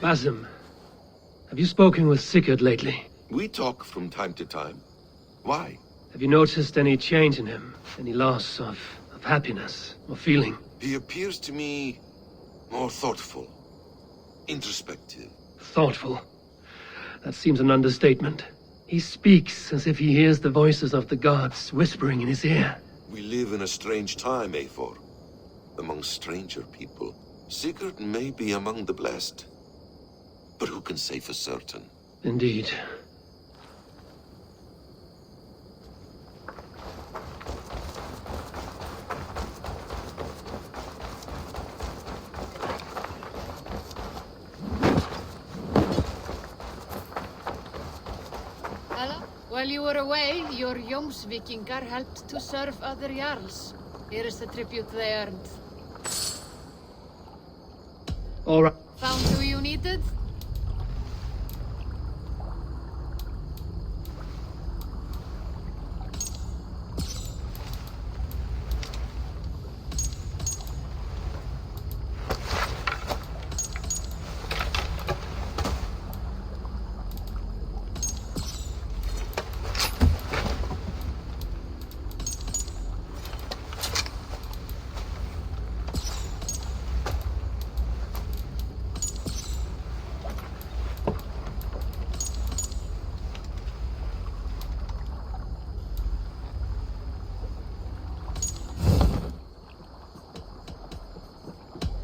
Basim, have you spoken with Sigurd lately? We talk from time to time. Why? Have you noticed any change in him? Any loss of happiness or feeling? He appears to me more thoughtful, introspective. Thoughtful? That seems an understatement. He speaks as if he hears the voices of the gods whispering in his ear. We live in a strange time, Eivor. Among stranger people. Sigurd may be among the blessed. But who can say for certain? Indeed. While you were away, your Jómsvíkingar helped to serve other Jarls. Here is the tribute they earned. All right. Found who you needed?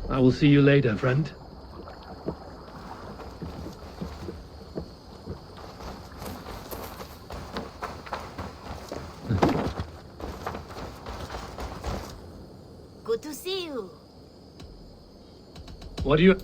I will see you later, friend. Good to see you. What do you...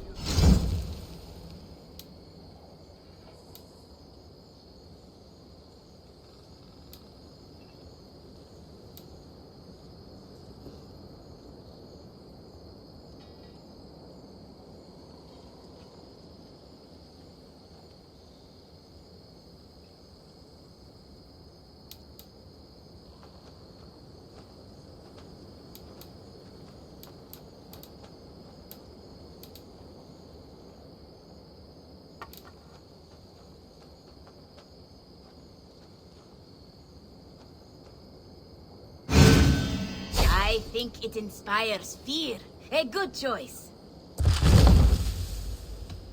I think it inspires fear. A good choice.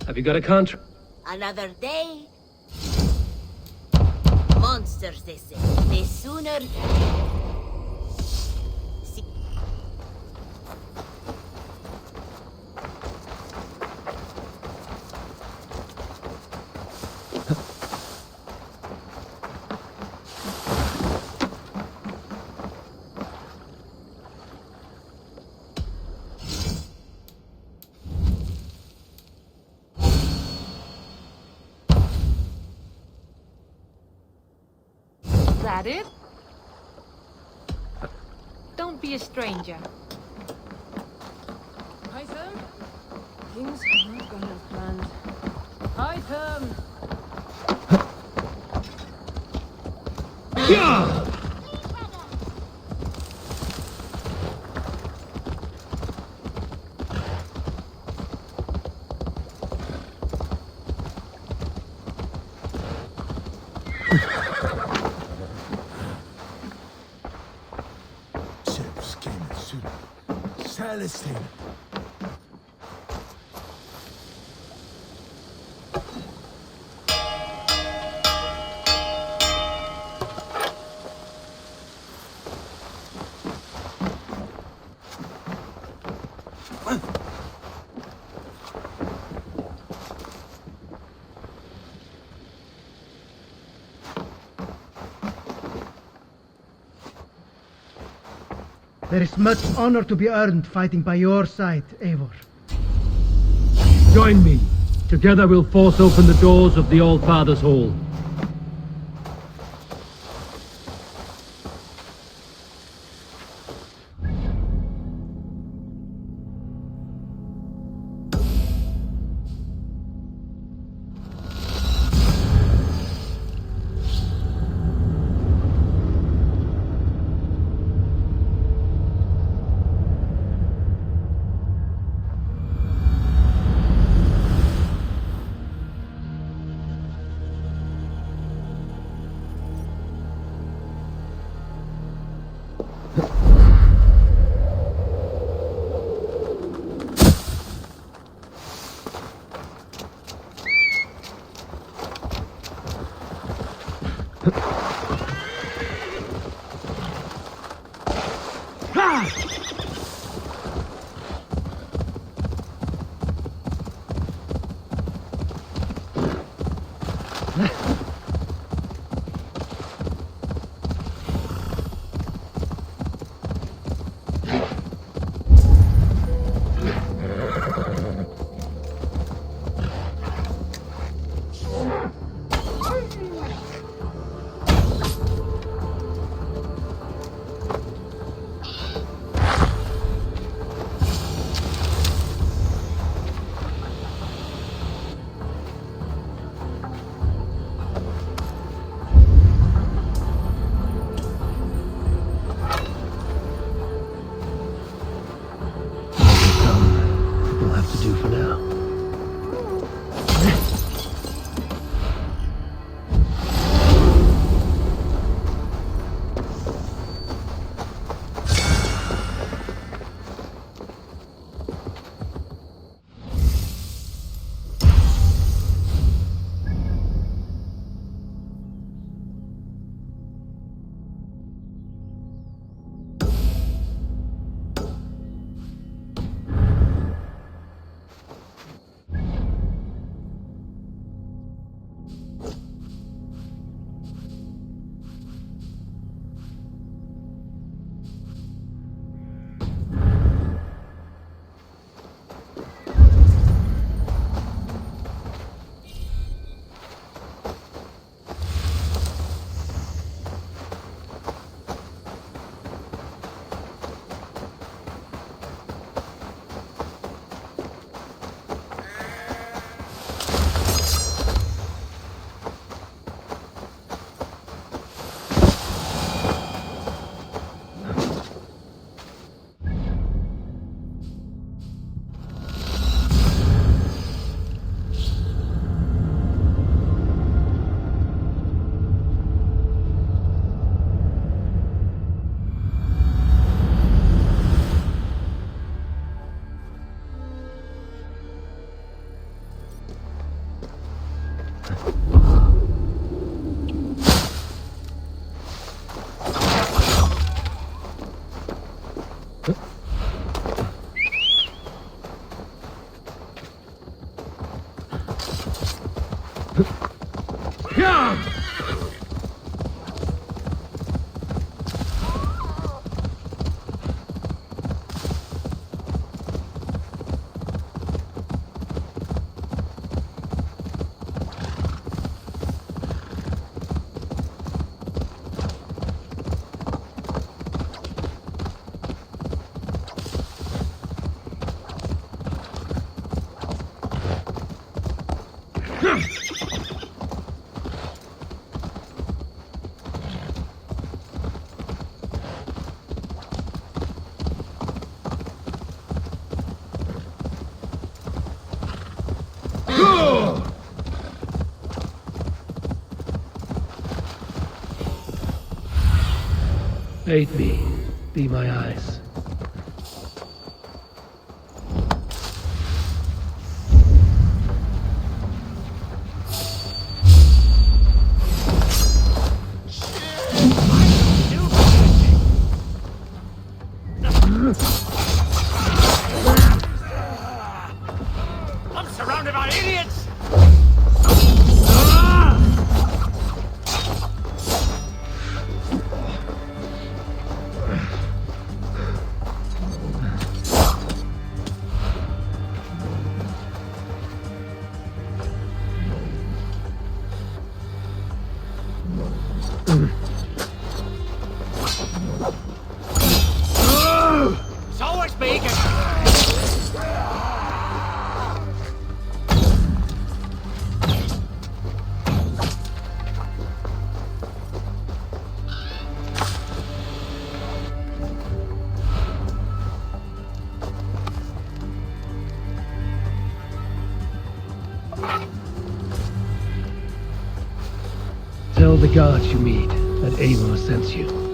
Have you got a contract? Another day. Monsters, they say. The sooner... That it? Don't be a stranger. Item? Things are not going as planned. Item! Yeah! Celestine. There is much honor to be earned fighting by your side, Eivor. Join me. Together we'll force open the doors of the All-Father's Hall. Aid me. Be my eyes. I'm surrounded by idiots! So it's bacon! Tell the guards you meet that Amos sends you.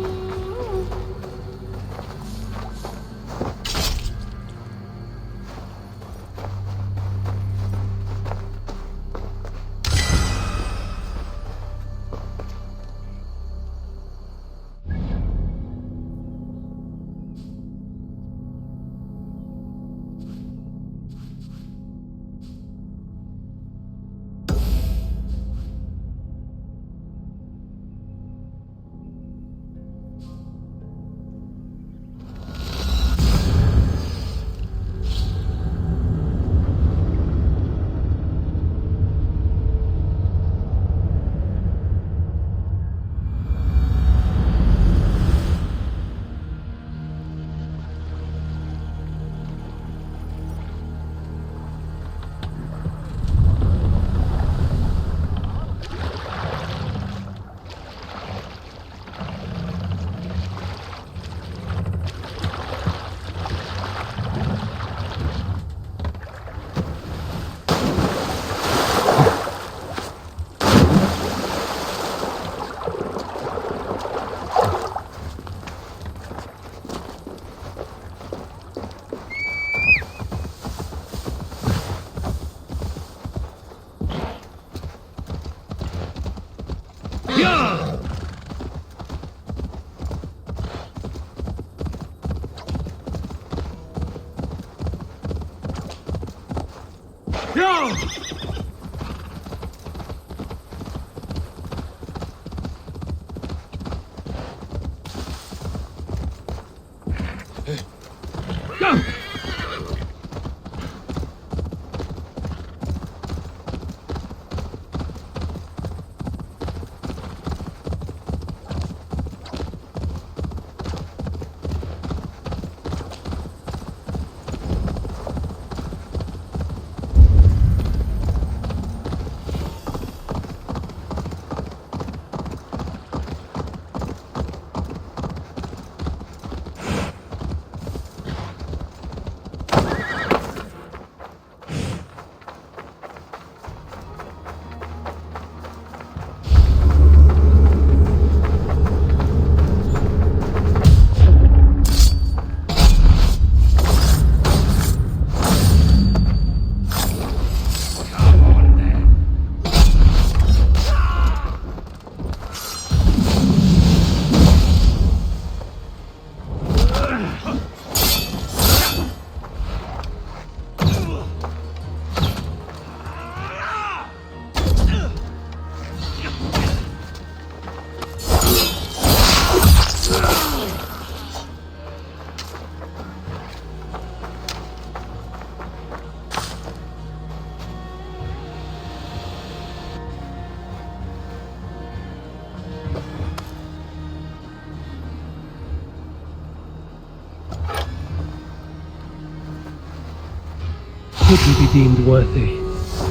Should we be deemed worthy,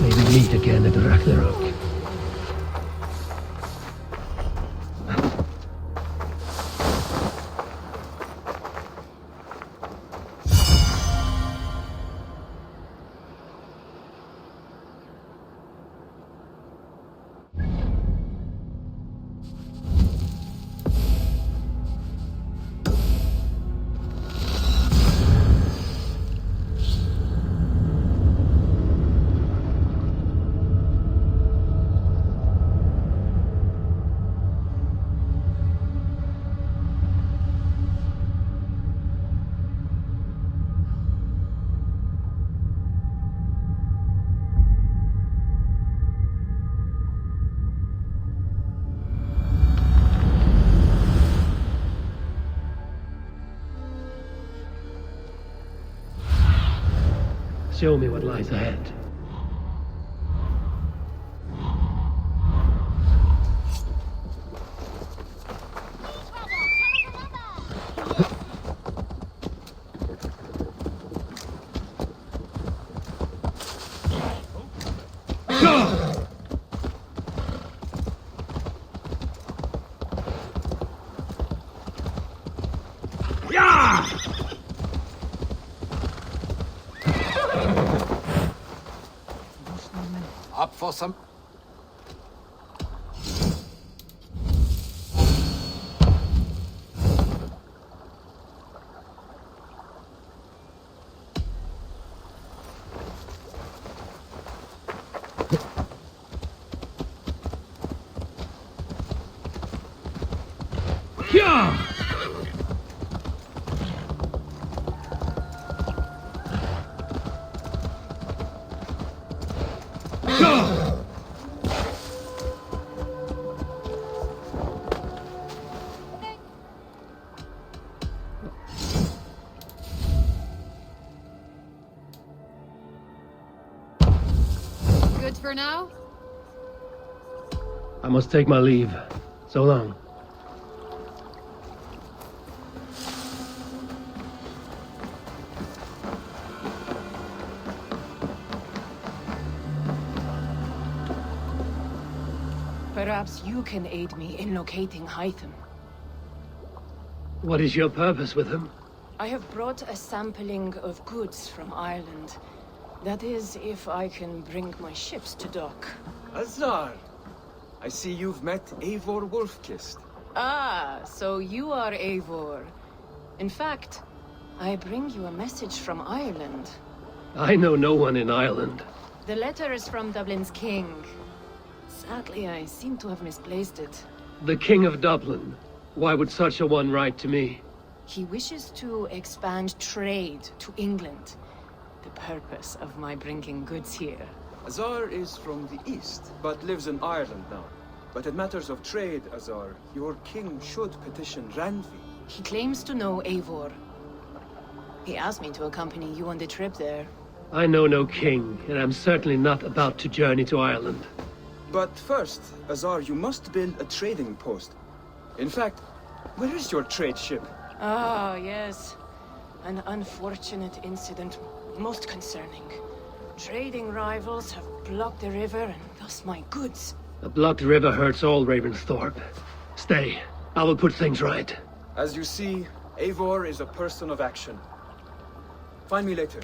may we meet again at Ragnarok. Show me what lies ahead. Up for some... Good for now? I must take my leave. So long. Perhaps you can aid me in locating Hytham. What is your purpose with him? I have brought a sampling of goods from Ireland. That is, if I can bring my ships to dock. Azar! I see you've met Eivor Wolfkist. Ah, so you are Eivor. In fact, I bring you a message from Ireland. I know no one in Ireland. The letter is from Dublin's king. Sadly, I seem to have misplaced it. The King of Dublin. Why would such a one write to me? He wishes to expand trade to England. The purpose of my bringing goods here. Azar is from the east, but lives in Ireland now. But in matters of trade, Azar, your king should petition Randvi. He claims to know Eivor. He asked me to accompany you on the trip there. I know no king, and I'm certainly not about to journey to Ireland. But first, Azar, you must build a trading post. In fact, where is your trade ship? Ah, yes. An unfortunate incident, most concerning. Trading rivals have blocked the river and thus my goods. A blocked river hurts all Ravensthorpe. Stay. I will put things right. As you see, Eivor is a person of action. Find me later,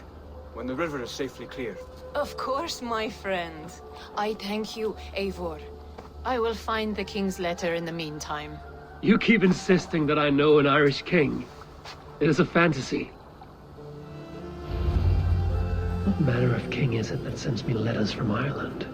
when the river is safely clear. Of course, my friend. I thank you, Eivor. I will find the king's letter in the meantime. You keep insisting that I know an Irish king. It is a fantasy. What manner of king is it that sends me letters from Ireland?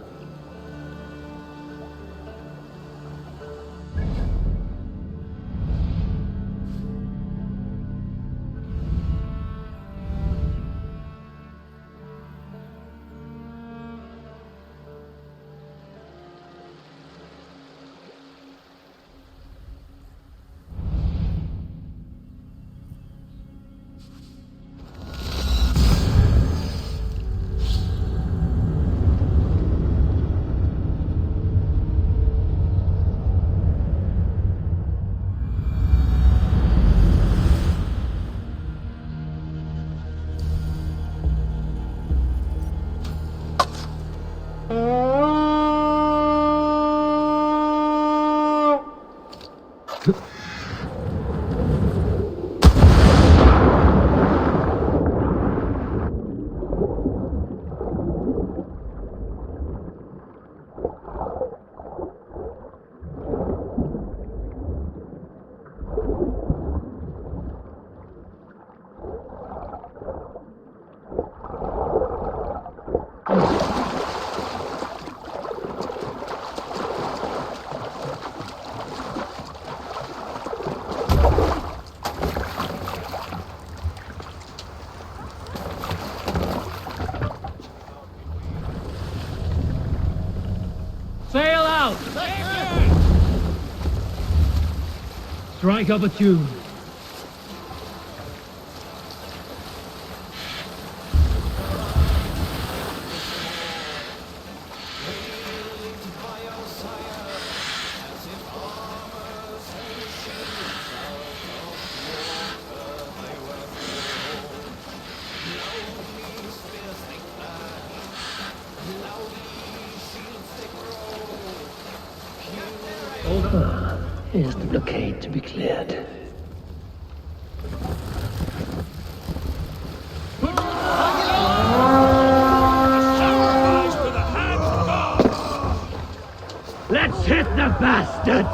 Sail out! Strike up a tune. Here's the blockade to be cleared. Let's hit the bastards!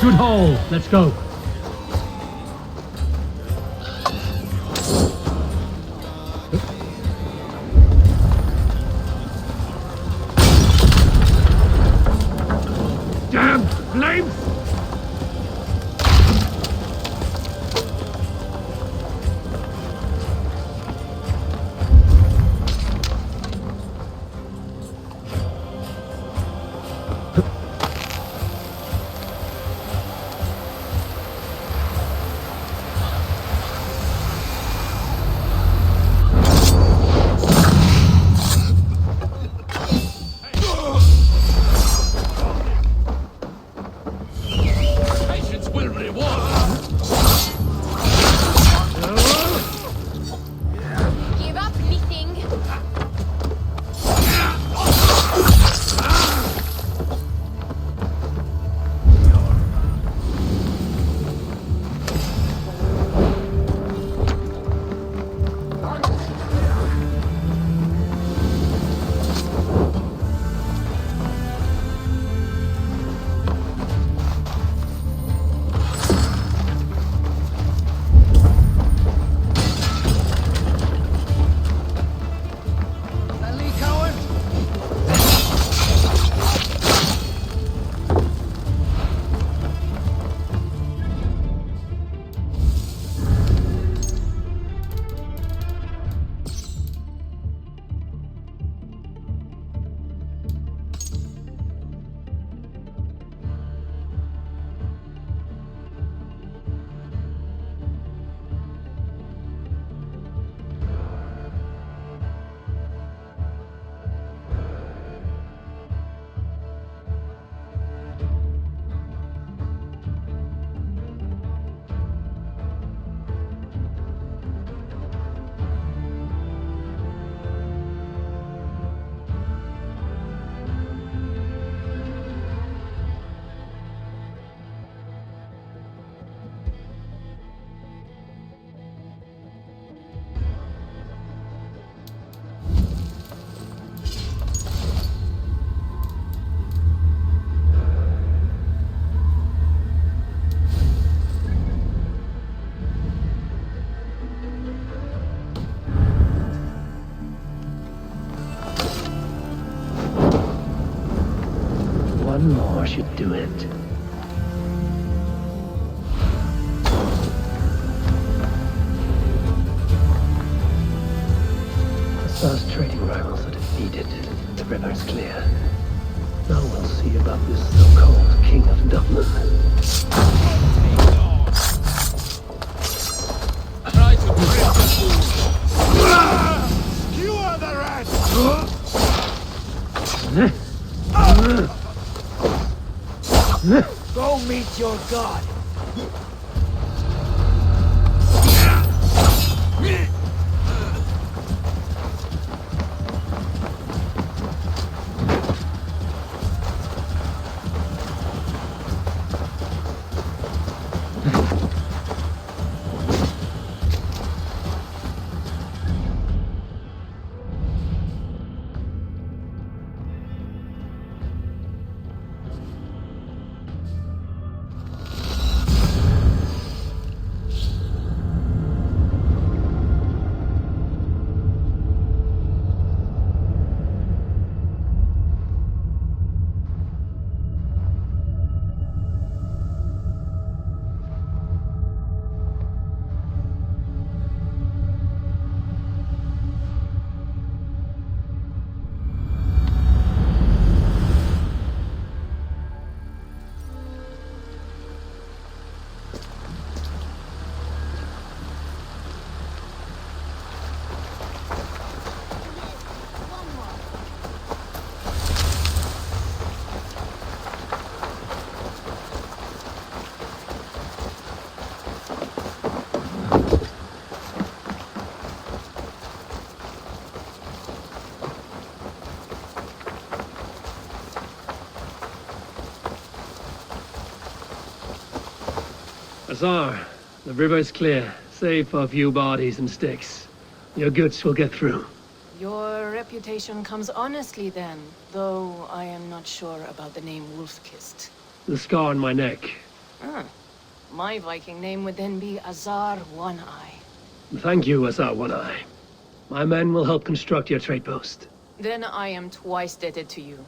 Good hole. Let's go. Damn flames! One more should do it. Assar's trading rivals are defeated. The river is clear. Now we'll see about this so-called King of Dublin. Try to break the fool. Skewer the rest! Go meet your god. Azar, the river is clear, save for a few bodies and sticks. Your goods will get through. Your reputation comes honestly then, though I am not sure about the name Wolfkist. The scar on my neck. Ah, my Viking name would then be Azar One-Eye. Thank you, Azar One-Eye. My men will help construct your trade post. Then I am twice indebted to you.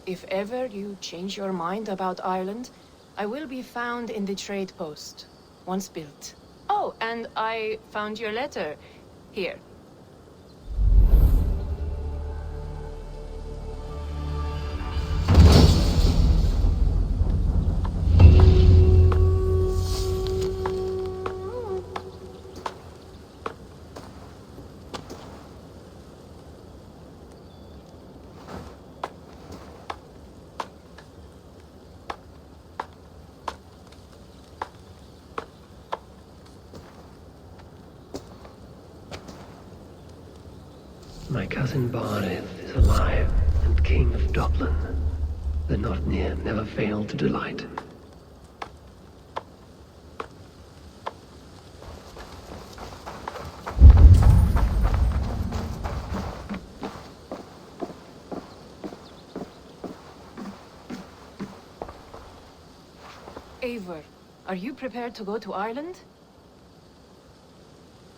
If ever you change your mind about Ireland, I will be found in the trade post, once built. Oh, and I found your letter. Here. My cousin Barith is alive and king of Dublin. The not near never failed to delight. Eivor, are you prepared to go to Ireland?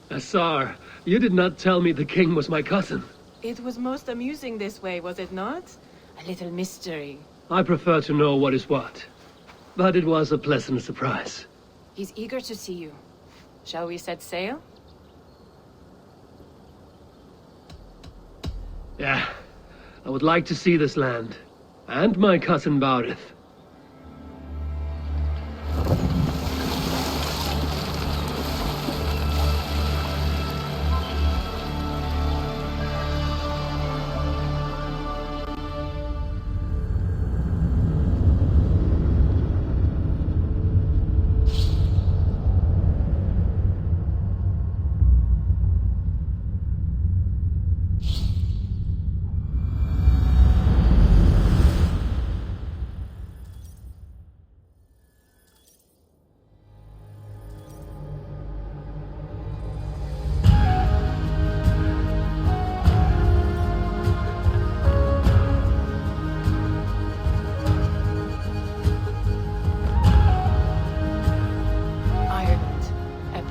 Azar, you did not tell me the king was my cousin. It was most amusing this way, was it not? A little mystery. I prefer to know what is what. But it was a pleasant surprise. He's eager to see you. Shall we set sail? Yeah, I would like to see this land. And my cousin Barith.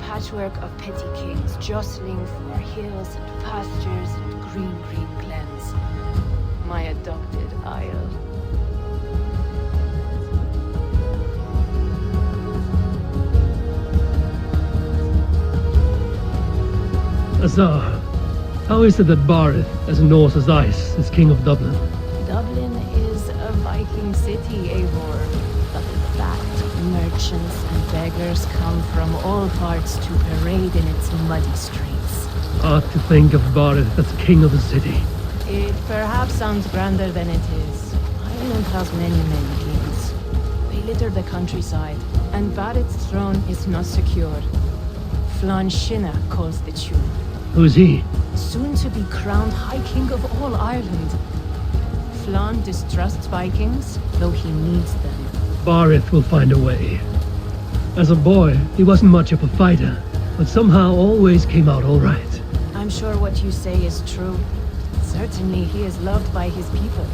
Patchwork of petty kings jostling for hills and pastures and green glens. My adopted isle. Azar, how is it that Barith, as Norse as ice, is king of Dublin? Dublin is a Viking city, Eivor. But in fact, merchants and beggars come from all parts to parade in its muddy streets. Hard to think of Barith as king of the city. It perhaps sounds grander than it is. Ireland has many kings. They litter the countryside, and Barith's throne is not secure. Flann Sinna calls the tune. Who's he? Soon to be crowned High King of all Ireland. Flann distrusts Vikings, though he needs them. Barith will find a way. As a boy, he wasn't much of a fighter, but somehow always came out all right. I'm sure what you say is true. Certainly he is loved by his people.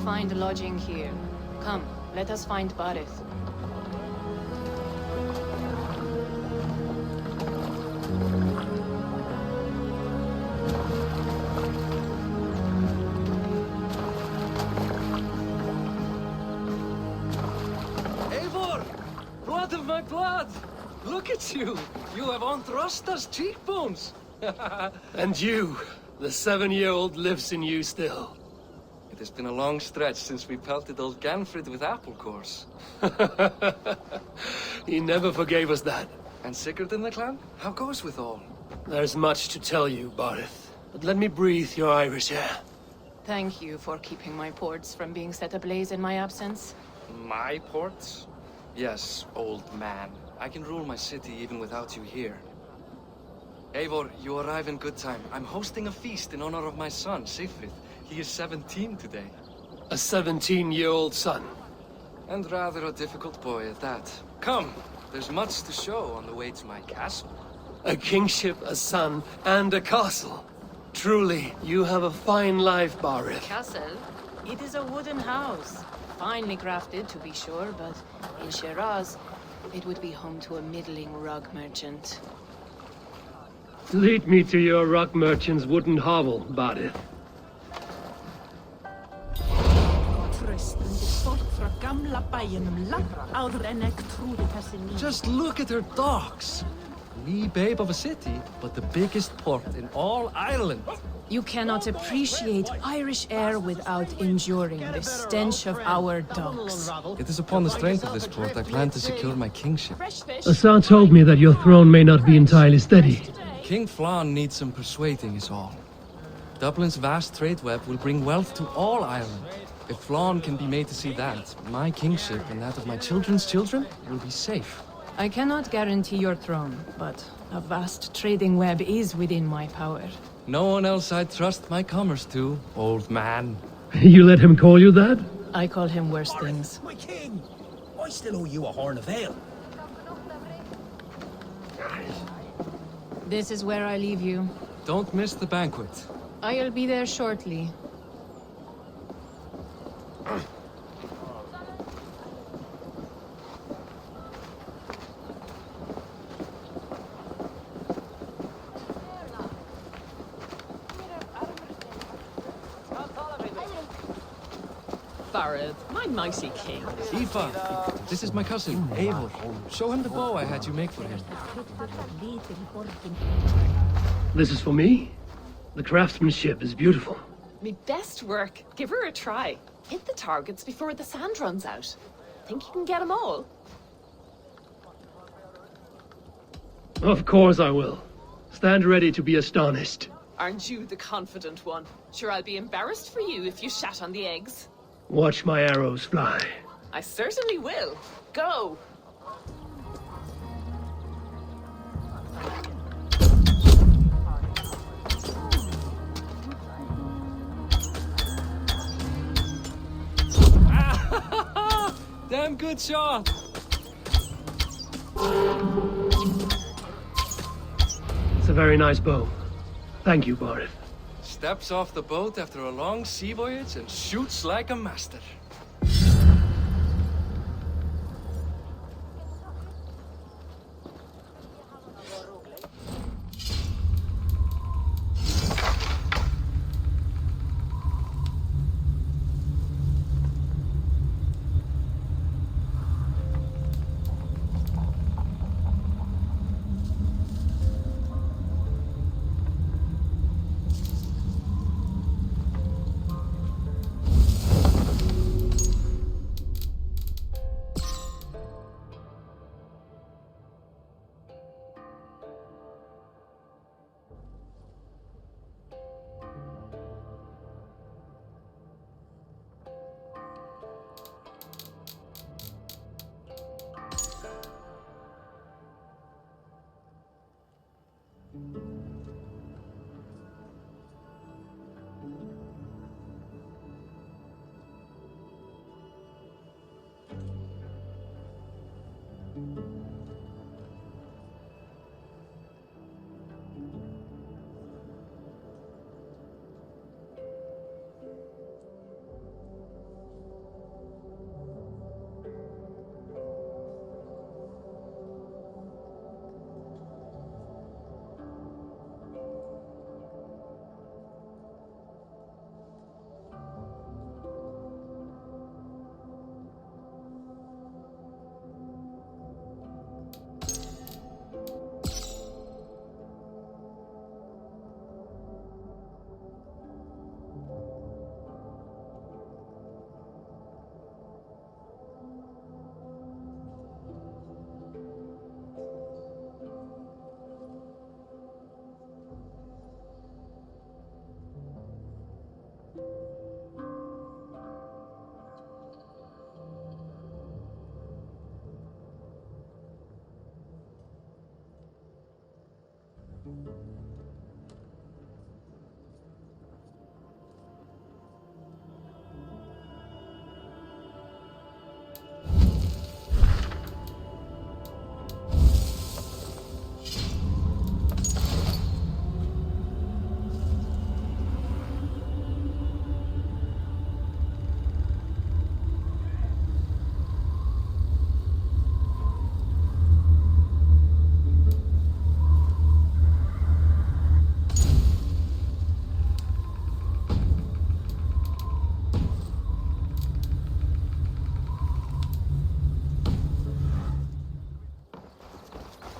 Find lodging here. Come, let us find Barith. Eivor! Blood of my blood! Look at you! You have unthrust us cheekbones! And you, the 7-year-old lives in you still. It has been a long stretch since we pelted old Ganfrid with apple cores. He never forgave us that. And Sigurd in the clan? How goes with all? There's much to tell you, Barith. But let me breathe your Irish air. Thank you for keeping my ports from being set ablaze in my absence. My ports? Yes, old man. I can rule my city even without you here. Eivor, you arrive in good time. I'm hosting a feast in honor of my son, Sigfrid. He is 17 today. A 17-year-old son. And rather a difficult boy at that. Come, there's much to show on the way to my castle. A kingship, a son, and a castle. Truly, you have a fine life, Barith. Castle? It is a wooden house. Finely crafted, to be sure, but in Shiraz, it would be home to a middling rug merchant. Lead me to your rock merchant's wooden hovel, Barith. Just look at her docks. Wee babe of a city, but the biggest port in all Ireland. You cannot appreciate Irish air without enduring the stench of our docks. It is upon the strength of this port I plan to secure my kingship. Assar told me that your throne may not be entirely steady. King Flann needs some persuading is all. Dublin's vast trade web will bring wealth to all Ireland. If Flann can be made to see that, my kingship and that of my children's children will be safe. I cannot guarantee your throne, but a vast trading web is within my power. No one else I'd trust my commerce to, old man. You let him call you that? I call him worse things. My king! I still owe you a horn of ale. This is where I leave you. Don't miss the banquet. I'll be there shortly. Barad, my mighty king. Aoife, this is my cousin, Eivor. Show him the bow I had you make for him. This is for me? The craftsmanship is beautiful. Me best work. Give her a try. Hit the targets before the sand runs out. Think you can get them all? Of course I will. Stand ready to be astonished. Aren't you the confident one? Sure, I'll be embarrassed for you if you shat on the eggs. Watch my arrows fly. I certainly will. Go! Damn good shot! It's a very nice bow. Thank you, Barith. Steps off the boat after a long sea voyage and shoots like a master.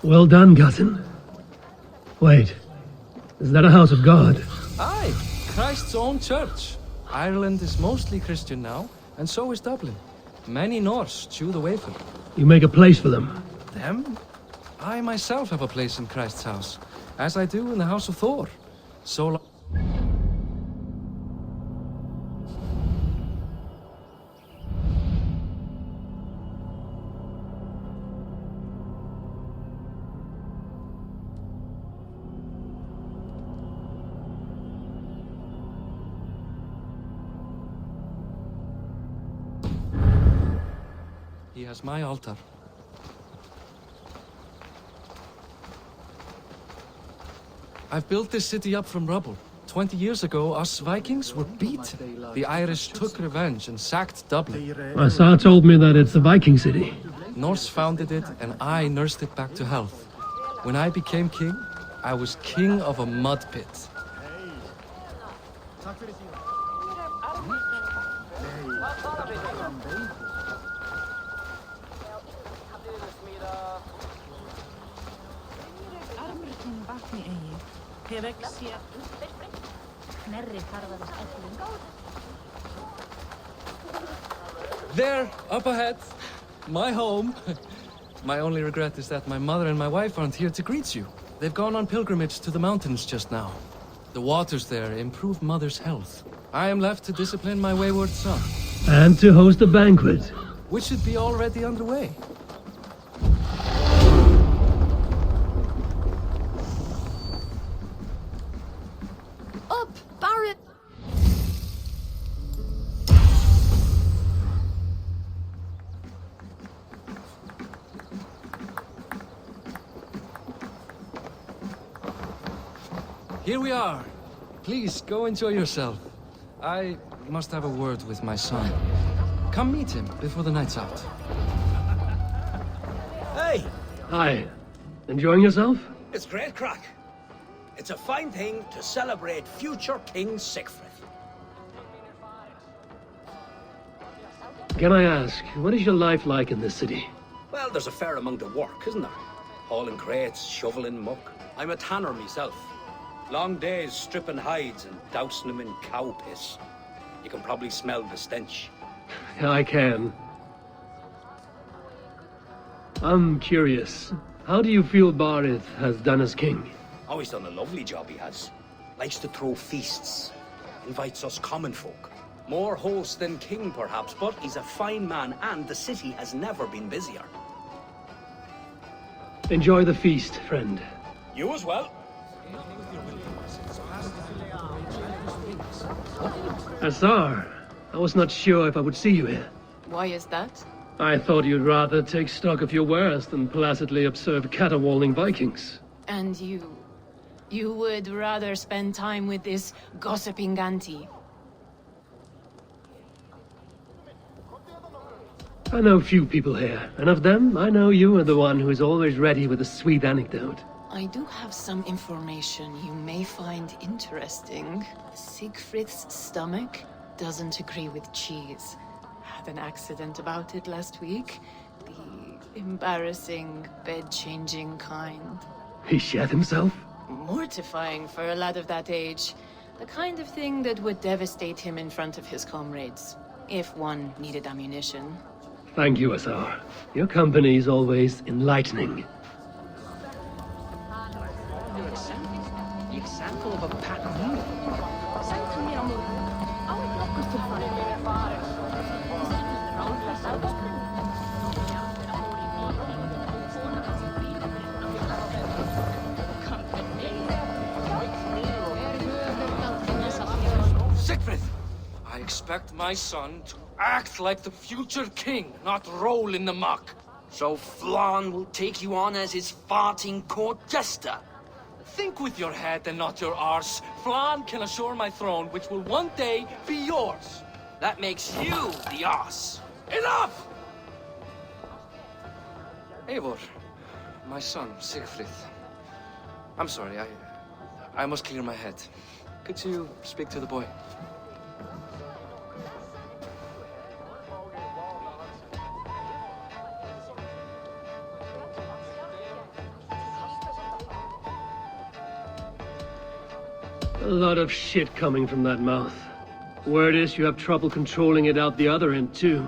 Well done, cousin. Wait, is that a house of God? Aye, Christ's own church. Ireland is mostly Christian now, and so is Dublin. Many Norse chew the wafer. You make a place for them. Them? I myself have a place in Christ's house, as I do in the house of Thor. So he has my altar. I've built this city up from rubble. 20 years ago, us Vikings were beaten. The Irish took revenge and sacked Dublin. Assar told me that it's a Viking city. Norse founded it, and I nursed it back to health. When I became king, I was king of a mud pit. There, up ahead, my home. My only regret is that my mother and my wife aren't here to greet you. They've gone on pilgrimage to the mountains just now. The waters there improve mother's health. I am left to discipline my wayward son. And to host a banquet. Which should be already underway. Up, Barret! Here we are. Please, go enjoy yourself. I must have a word with my son. Come meet him before the night's out. Hey, Hi. Enjoying yourself? it's great crack. It's a fine thing to celebrate future King Sigfrid. Can I ask, what is your life like in this city? Well, there's a fair amount of work, isn't there? Hauling crates, shoveling muck. I'm a tanner myself. Long days stripping hides and dousing them in cow piss. You can probably smell the stench. I can. I'm curious. How do you feel Barith has done as king? Oh, he's done a lovely job, he has. Likes to throw feasts. Invites us common folk. More host than king, perhaps, but he's a fine man, and the city has never been busier. Enjoy the feast, friend. You as well. Assar, I was not sure if I would see you here. Why is that? I thought you'd rather take stock of your wares than placidly observe caterwauling Vikings. And you? You would rather spend time with this gossiping auntie? I know few people here, and of them, I know you are the one who is always ready with a sweet anecdote. I do have some information you may find interesting. Siegfried's stomach doesn't agree with cheese. Had an accident about it last week. The embarrassing, bed-changing kind. He shat himself? Mortifying for a lad of that age. The kind of thing that would devastate him in front of his comrades, if one needed ammunition. Thank you, Assar. Your company is always enlightening. Example of a pattern. expect my son to act like the future king, not roll in the muck. So Flan will take you on as his farting court jester? Think with your head and not your arse. Flan can assure my throne, which will one day be yours. That makes you the arse. Enough! Eivor, my son, Siegfried. I'm sorry, I must clear my head. Could you speak to the boy? A lot of shit coming from that mouth. Word is you have trouble controlling it out the other end, too.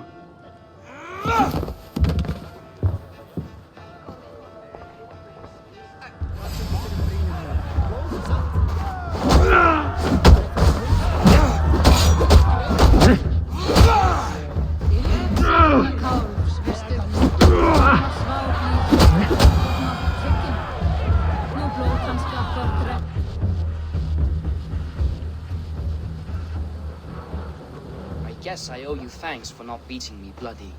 Guess I owe you thanks for not beating me bloody.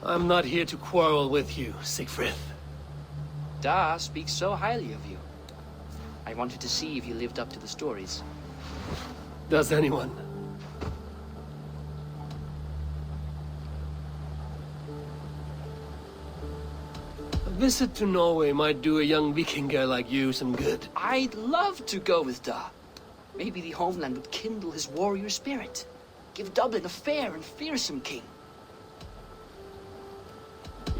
I'm not here to quarrel with you, Siegfried. Da speaks so highly of you. I wanted to see if you lived up to the stories. Does anyone? A visit to Norway might do a young Vikinger like you some good. I'd love to go with Da. Maybe the homeland would kindle his warrior spirit. Give Dublin a fair and fearsome king.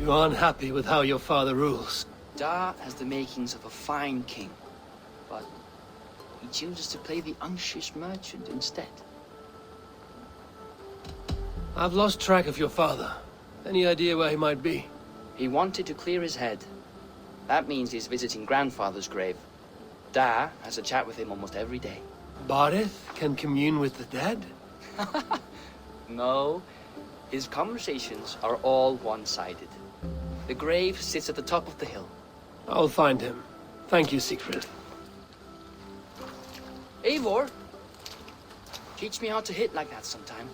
You are unhappy with how your father rules. Da has the makings of a fine king, but he chooses to play the unctuous merchant instead. I've lost track of your father. Any idea where he might be? He wanted to clear his head. That means he's visiting grandfather's grave. Da has a chat with him almost every day. Barith can commune with the dead? No, his conversations are all one-sided. The grave sits at the top of the hill. I'll find him. Thank you, Siegfried. Eivor, teach me how to hit like that sometime.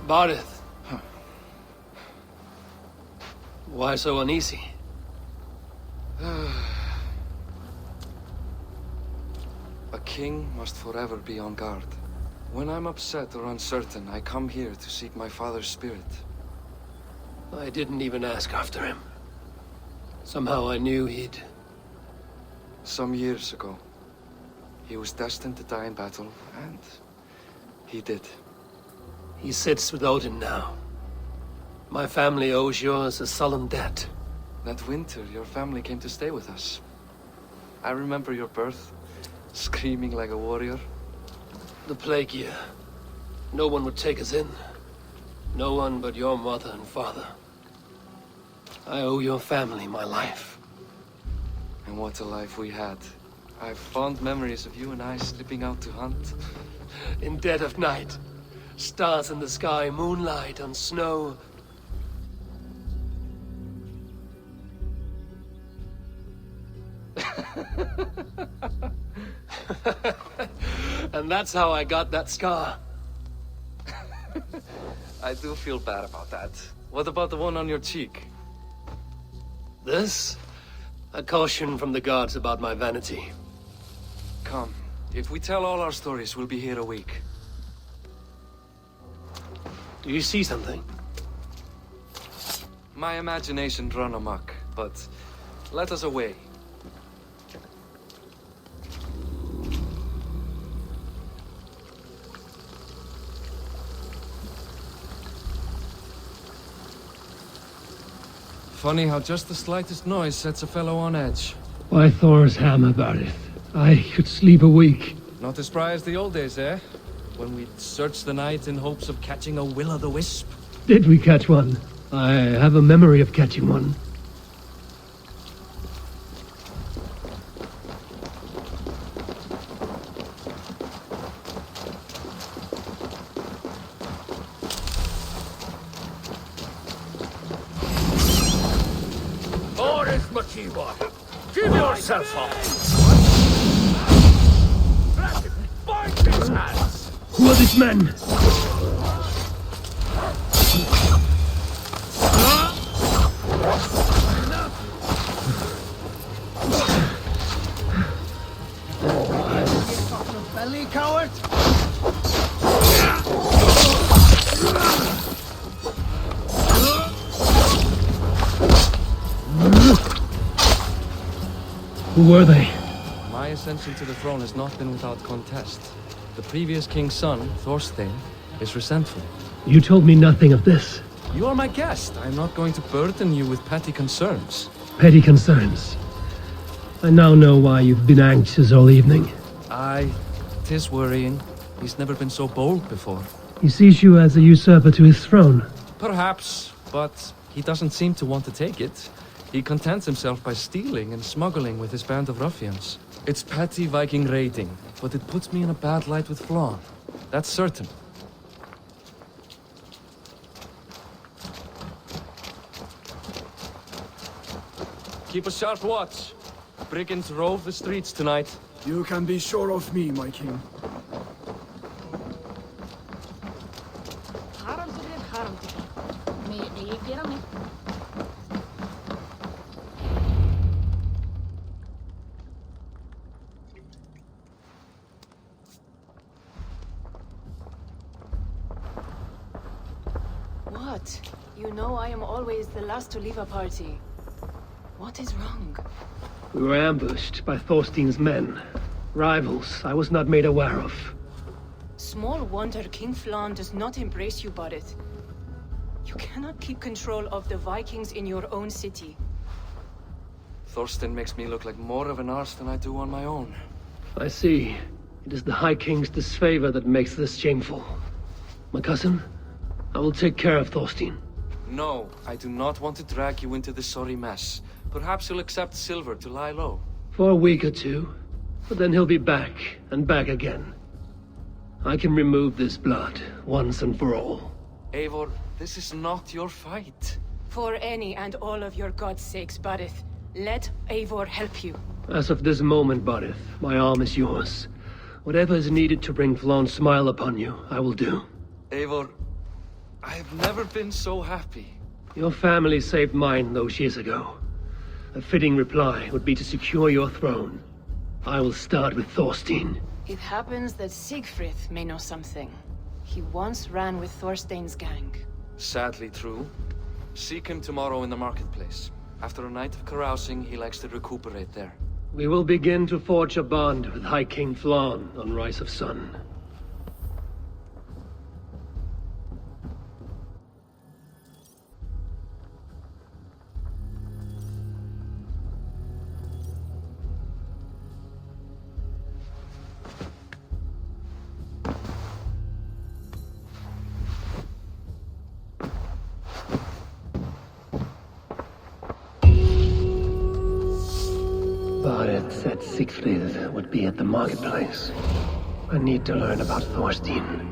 Bardith. Why so uneasy? A king must forever be on guard. When I'm upset or uncertain, I come here to seek my father's spirit. I didn't even ask after him. Somehow I knew he'd... Some years ago, he was destined to die in battle, and he did. He sits with Odin now. My family owes yours a sullen debt. That winter, your family came to stay with us. I remember your birth, screaming like a warrior. The plague year. No one would take us in. No one but your mother and father. I owe your family my life. And what a life we had. I have fond memories of you and I slipping out to hunt. In dead of night. Stars in the sky, moonlight on snow. And that's how I got that scar. I do feel bad about that. What about the one on your cheek? This? A caution from the gods about my vanity. Come. If we tell all our stories, we'll be here a week. Do you see something? My imagination run amok, but let us away. Funny how just the slightest noise sets a fellow on edge. Why Thor's hammer, Bardith? I could sleep a week. Not as spry as the old days, eh? When we'd search the night in hopes of catching a will-o'-the-wisp. Did we catch one? I have a memory of catching one. Give yourself up! Bind his hands! Who are these men? Belly, coward! Who were they? My ascension to the throne has not been without contest. The previous king's son, Thorstein, is resentful. You told me nothing of this. You are my guest. I am not going to burden you with petty concerns. Petty concerns. I now know why you've been anxious all evening. Aye, 'tis worrying. He's never been so bold before. He sees you as a usurper to his throne. Perhaps, but he doesn't seem to want to take it. He contents himself by stealing and smuggling with his band of ruffians. It's petty Viking raiding, but it puts me in a bad light with Flann. That's certain. Keep a sharp watch. Brigands rove the streets tonight. You can be sure of me, my king. What? You know I am always the last to leave a party. What is wrong? We were ambushed by Thorstein's men. Rivals I was not made aware of. Small wonder King Flan does not embrace you, Barret. You cannot keep control of the Vikings in your own city. Thorstein makes me look like more of an arse than I do on my own. I see. It is the High King's disfavor that makes this shameful. My cousin, I will take care of Thorstein. No, I do not want to drag you into this sorry mess. Perhaps you'll accept silver to lie low. For a week or two, but then he'll be back, and back again. I can remove this blood, once and for all. Eivor, this is not your fight. For any and all of your god's sakes, Barret, let Eivor help you. As of this moment, Barith, my arm is yours. Whatever is needed to bring Flaun's smile upon you, I will do. Eivor, I have never been so happy. Your family saved mine those years ago. A fitting reply would be to secure your throne. I will start with Thorstein. It happens that Siegfried may know something. He once ran with Thorstein's gang. Sadly true. Seek him tomorrow in the marketplace. After a night of carousing, he likes to recuperate there. We will begin to forge a bond with High King Flan on Rise of Sun. Barret said Siegfried would be at the marketplace. I need to learn about Thorstein.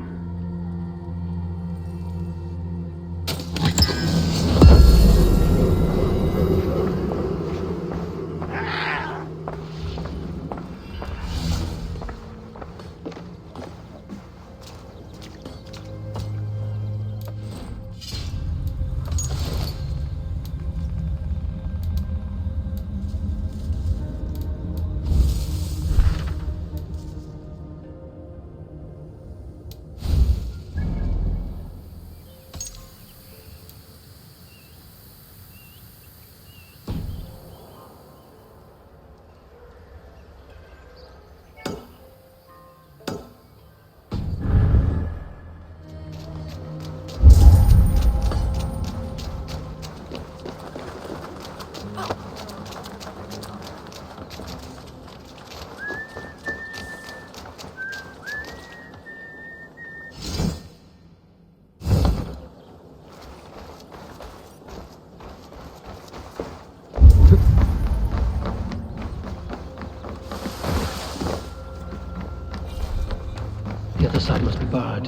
The other side must be barred.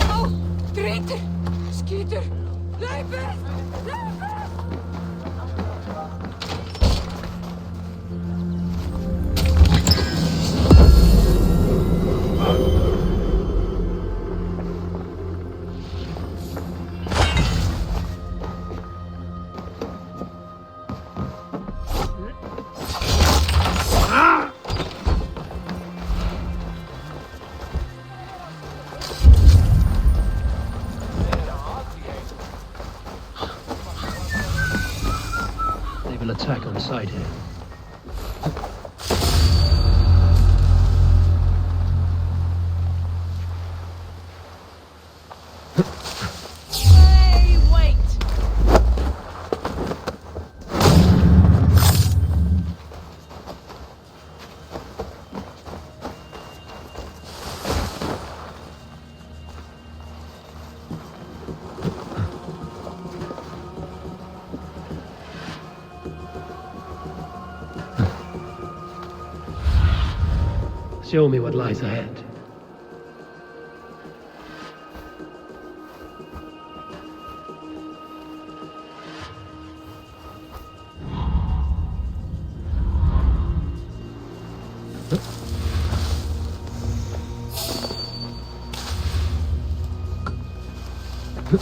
Oh! Traitor! Skeeter! Leiber! They will attack on sight here. Hey, wait! Show me what lies ahead. Go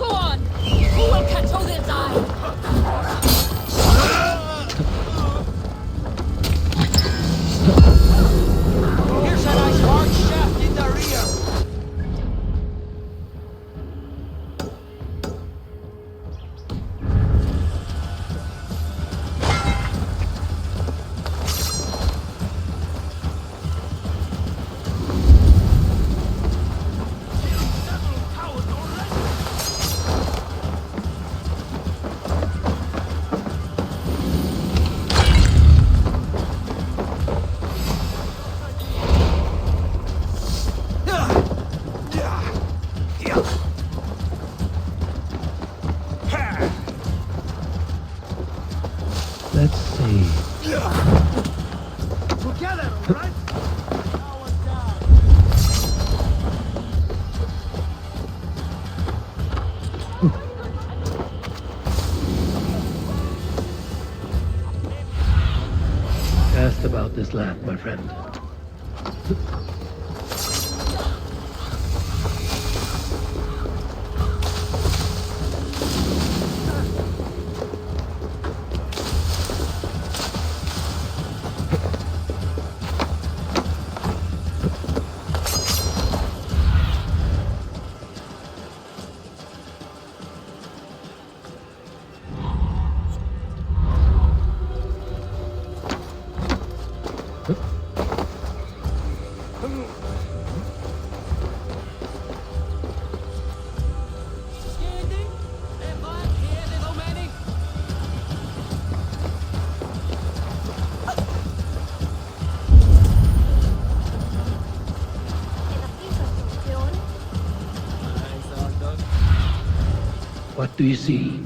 on! Who will control this eye? Here's a nice hard shaft in the rear. Let's see. Together, all right? Asked about this land, my friend. What do you see?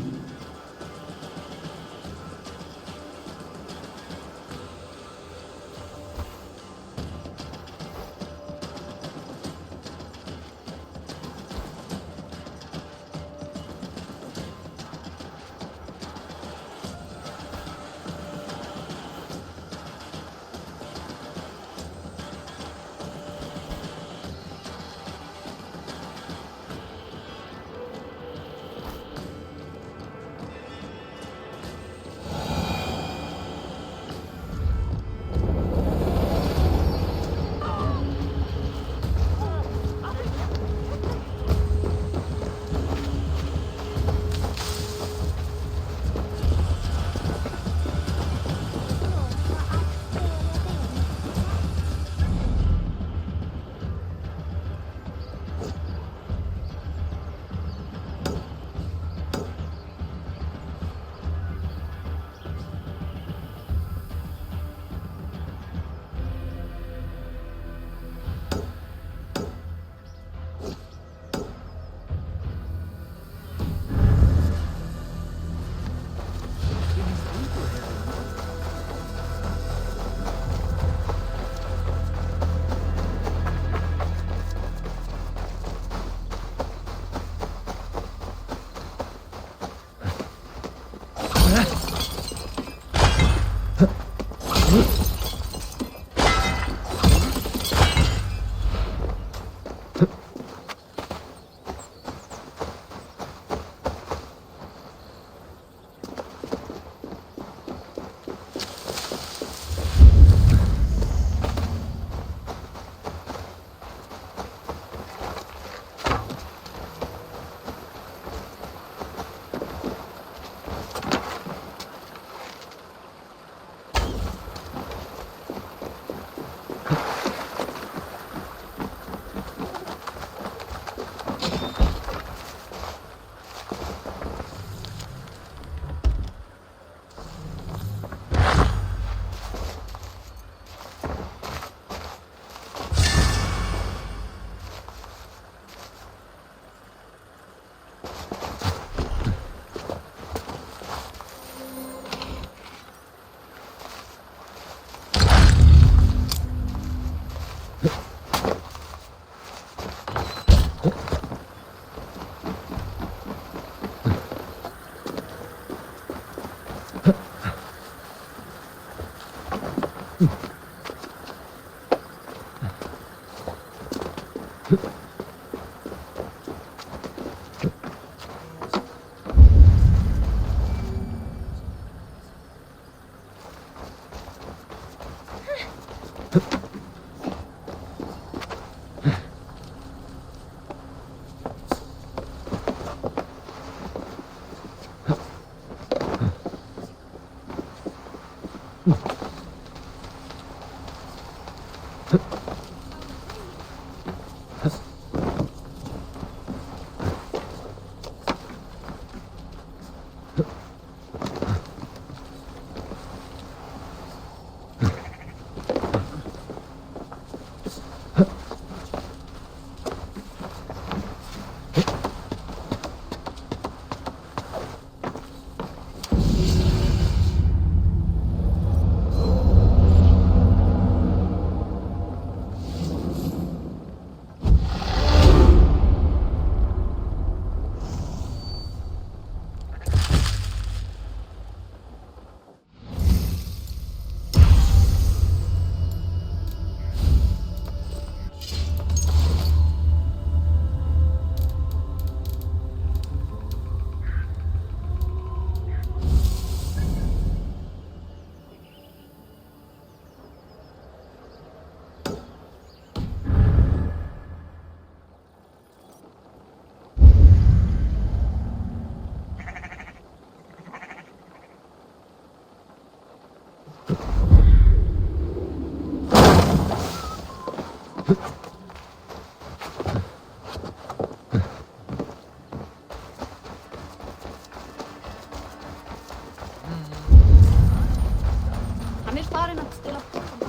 Hann er farinn að stela bókum.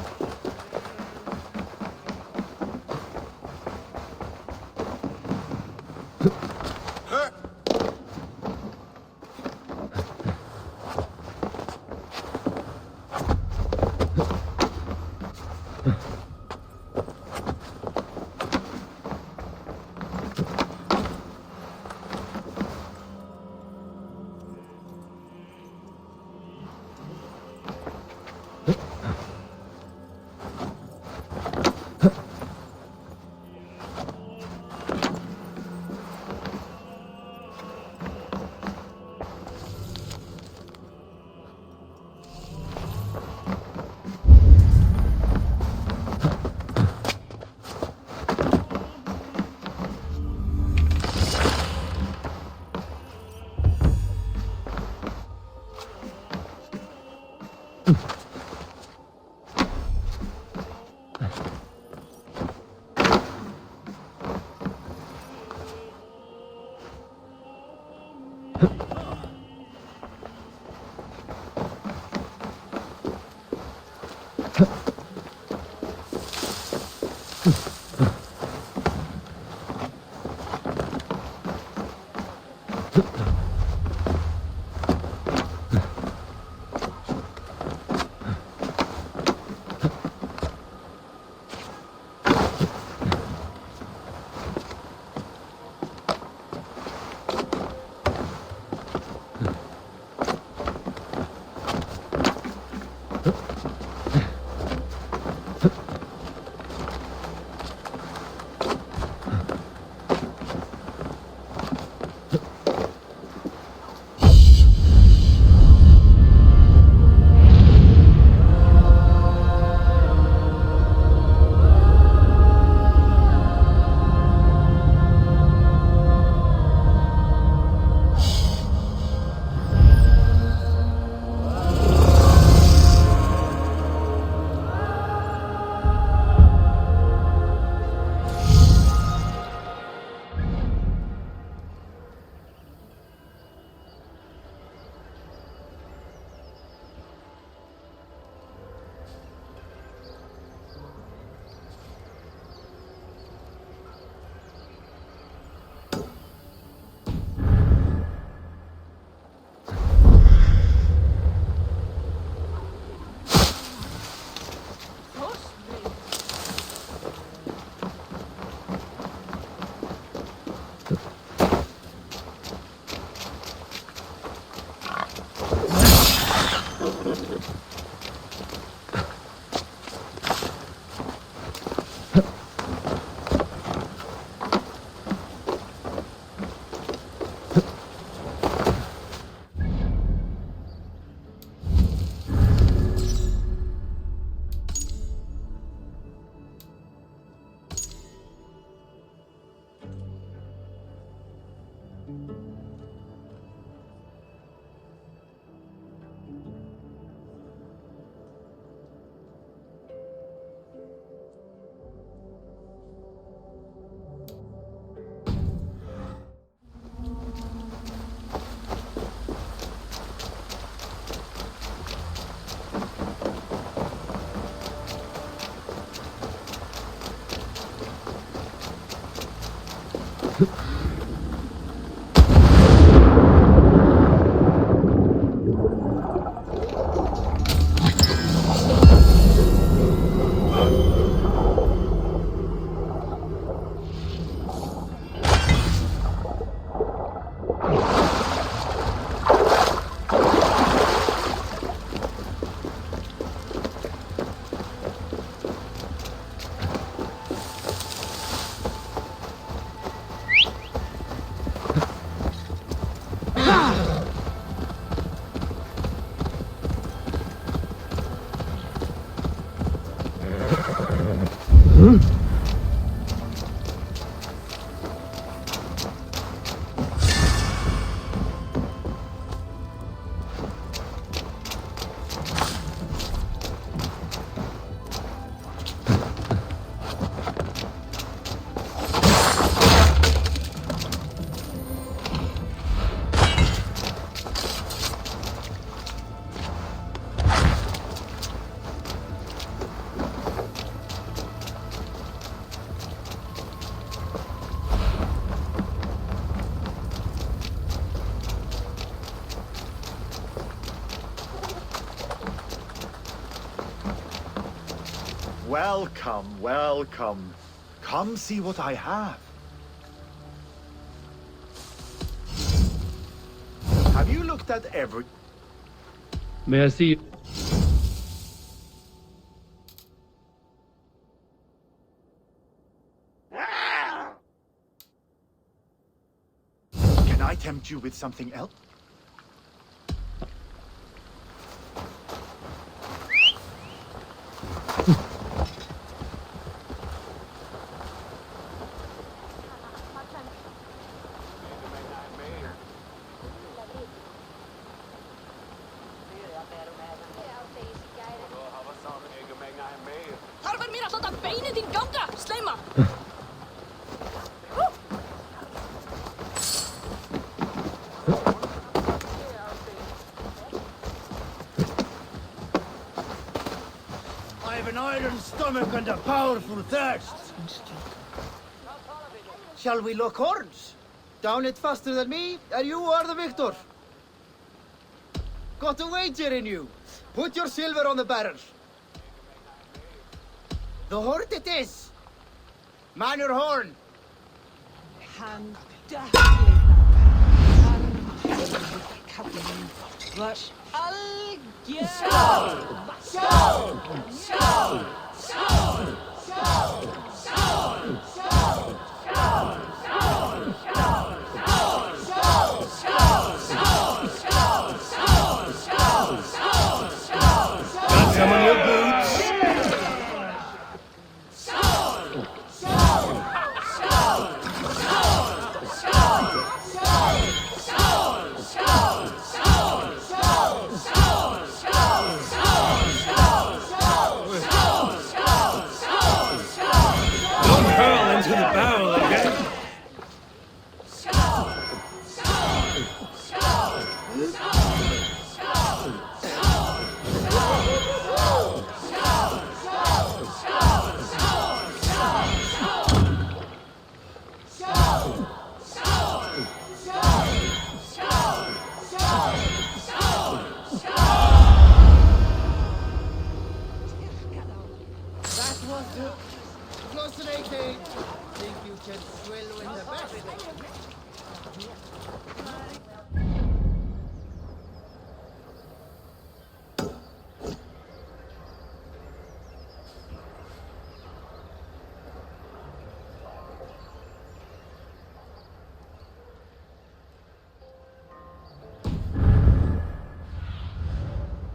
Welcome, welcome. Come see what I have. Have you looked at every... May I see? Can I tempt you with something else? Þarf mér að láta beinið þín ganga, sleima! I have an iron stomach and a powerful thirst. Shall we lock horns? Down it faster than me, and you are the victor. Got a wager in you. Put your silver on the barrel. The horde it is. Man your horn. Han Got some on your boots? Don't hurl into the barrel again. That was close to 18. Think you can swell with the best?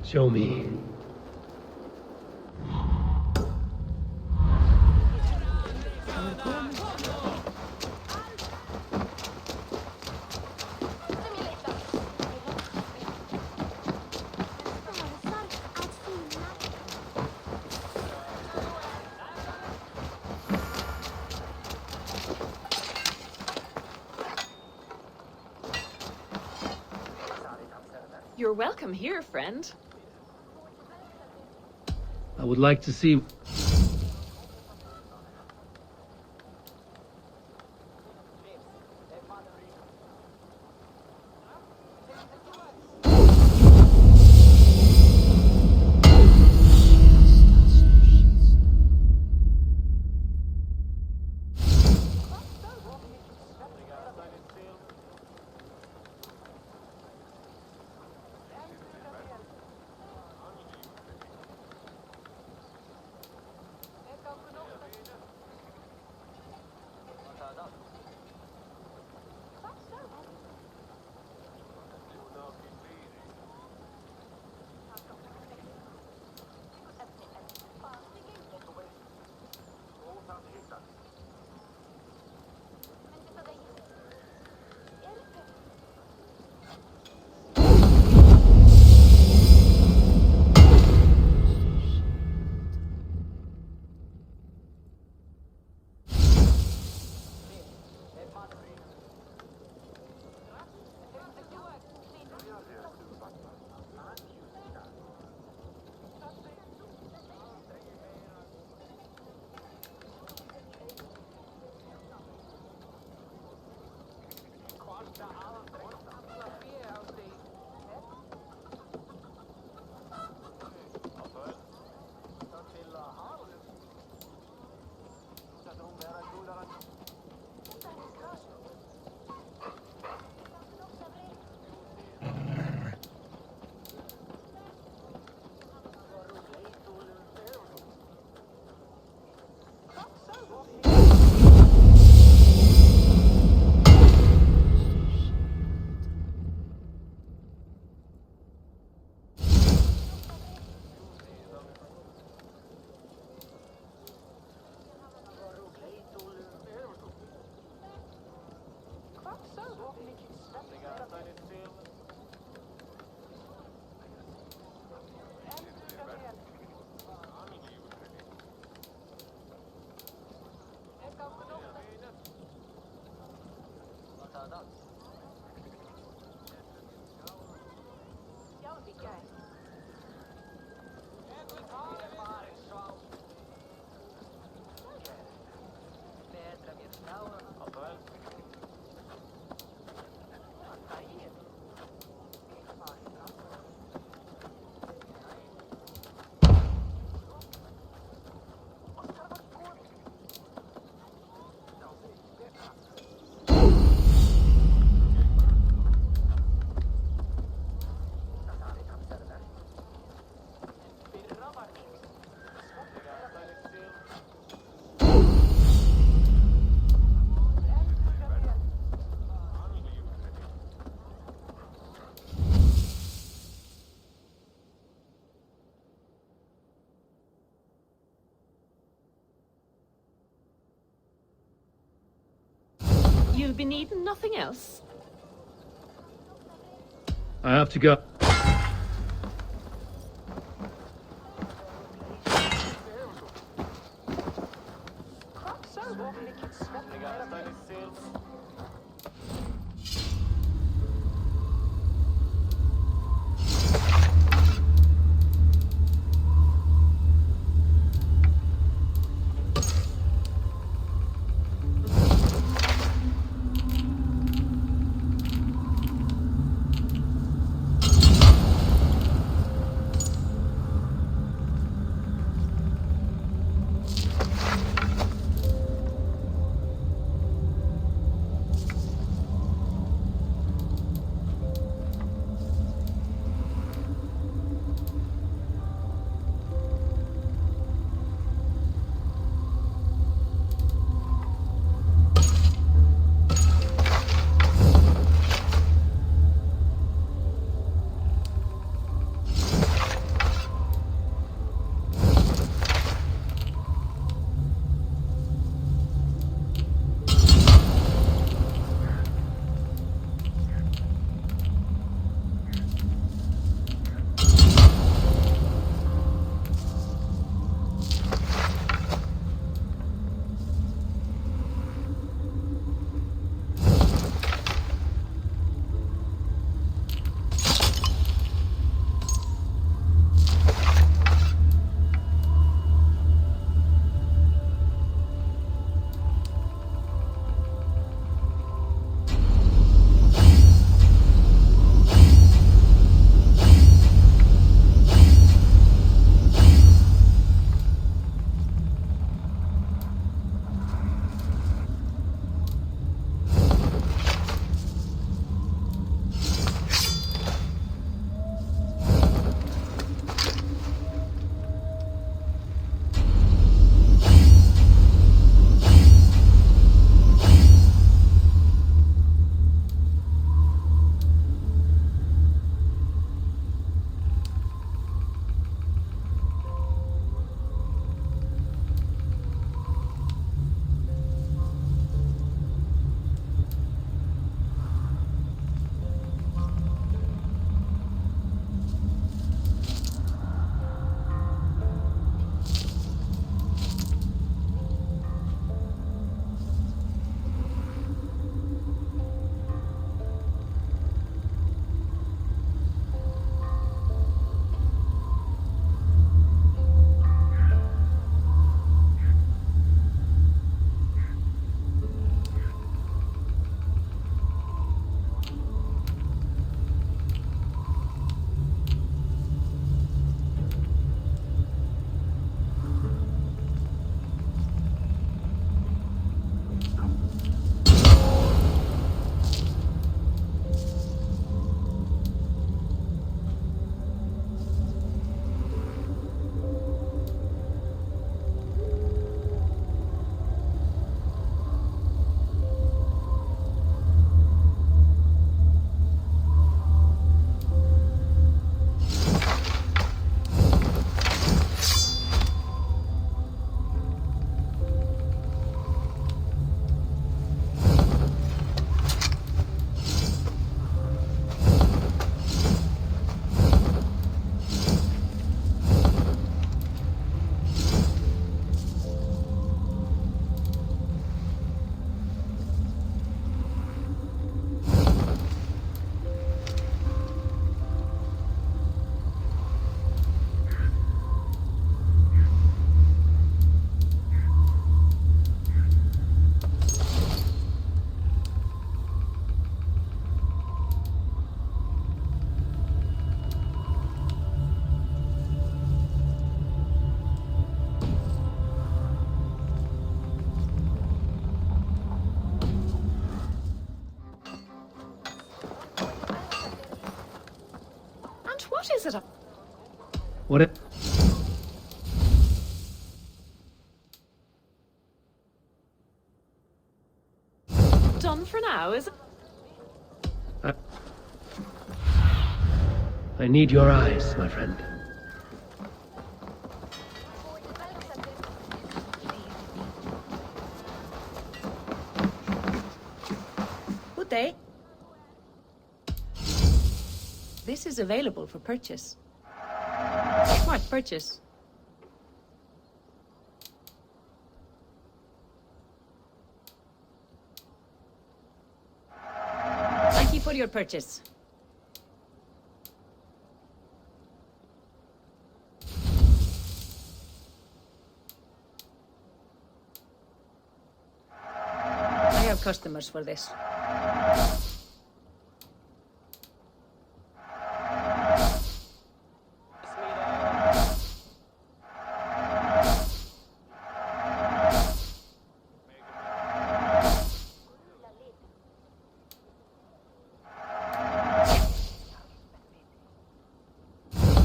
Show me. You're welcome here, friend. I would like to see. You'll be needing nothing else? I have to go. What is it? What it? Done for now, is it? I need your eyes, my friend. Good day. This is available for purchase. Smart purchase. Thank you for your purchase. I have customers for this.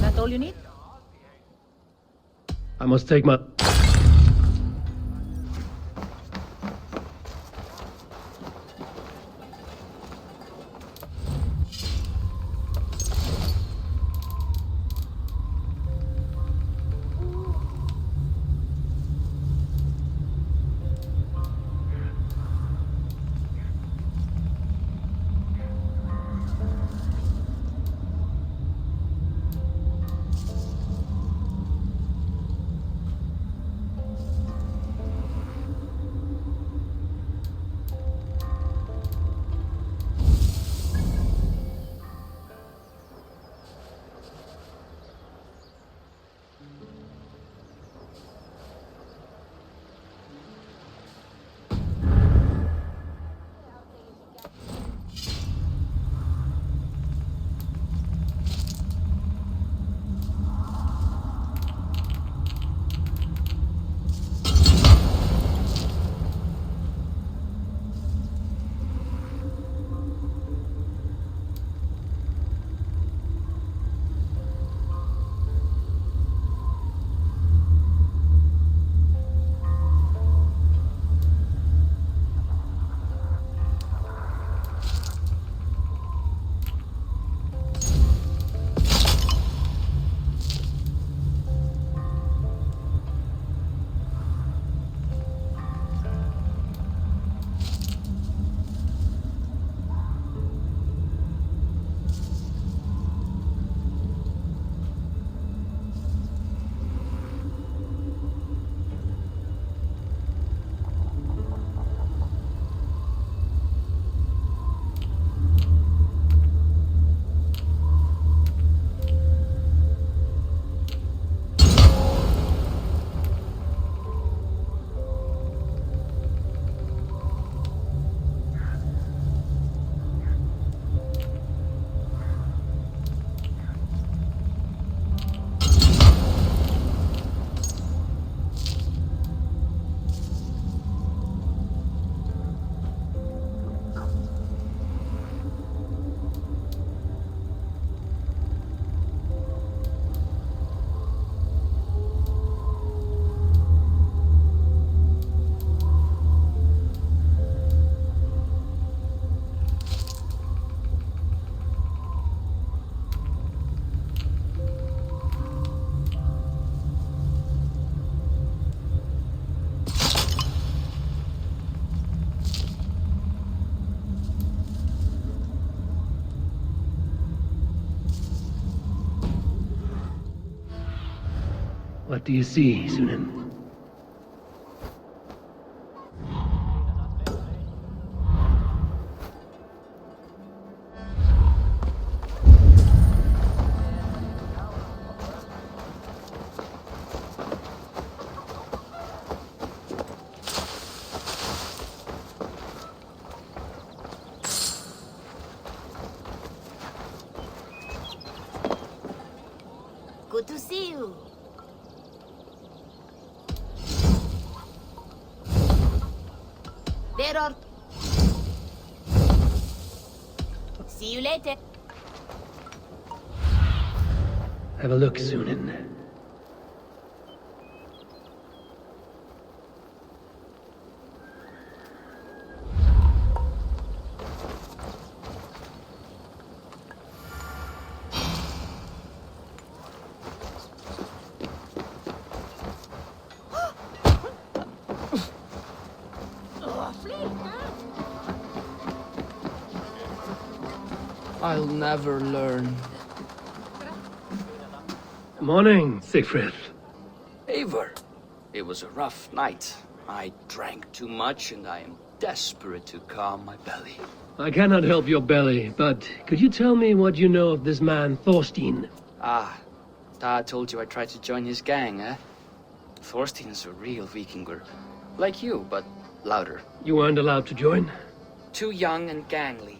That all you need? I must take my... What do you see, Sunan? Good to see you. There are... See you later. Have a look, Sunan. I'll never learn. Morning, Siegfried. Eivor, it was a rough night. I drank too much and I am desperate to calm my belly. I cannot help your belly, but could you tell me what you know of this man, Thorstein? Ah, Dad told you I tried to join his gang, eh? Thorstein is a real Vikinger. Like you, but louder. You weren't allowed to join? Too young and gangly.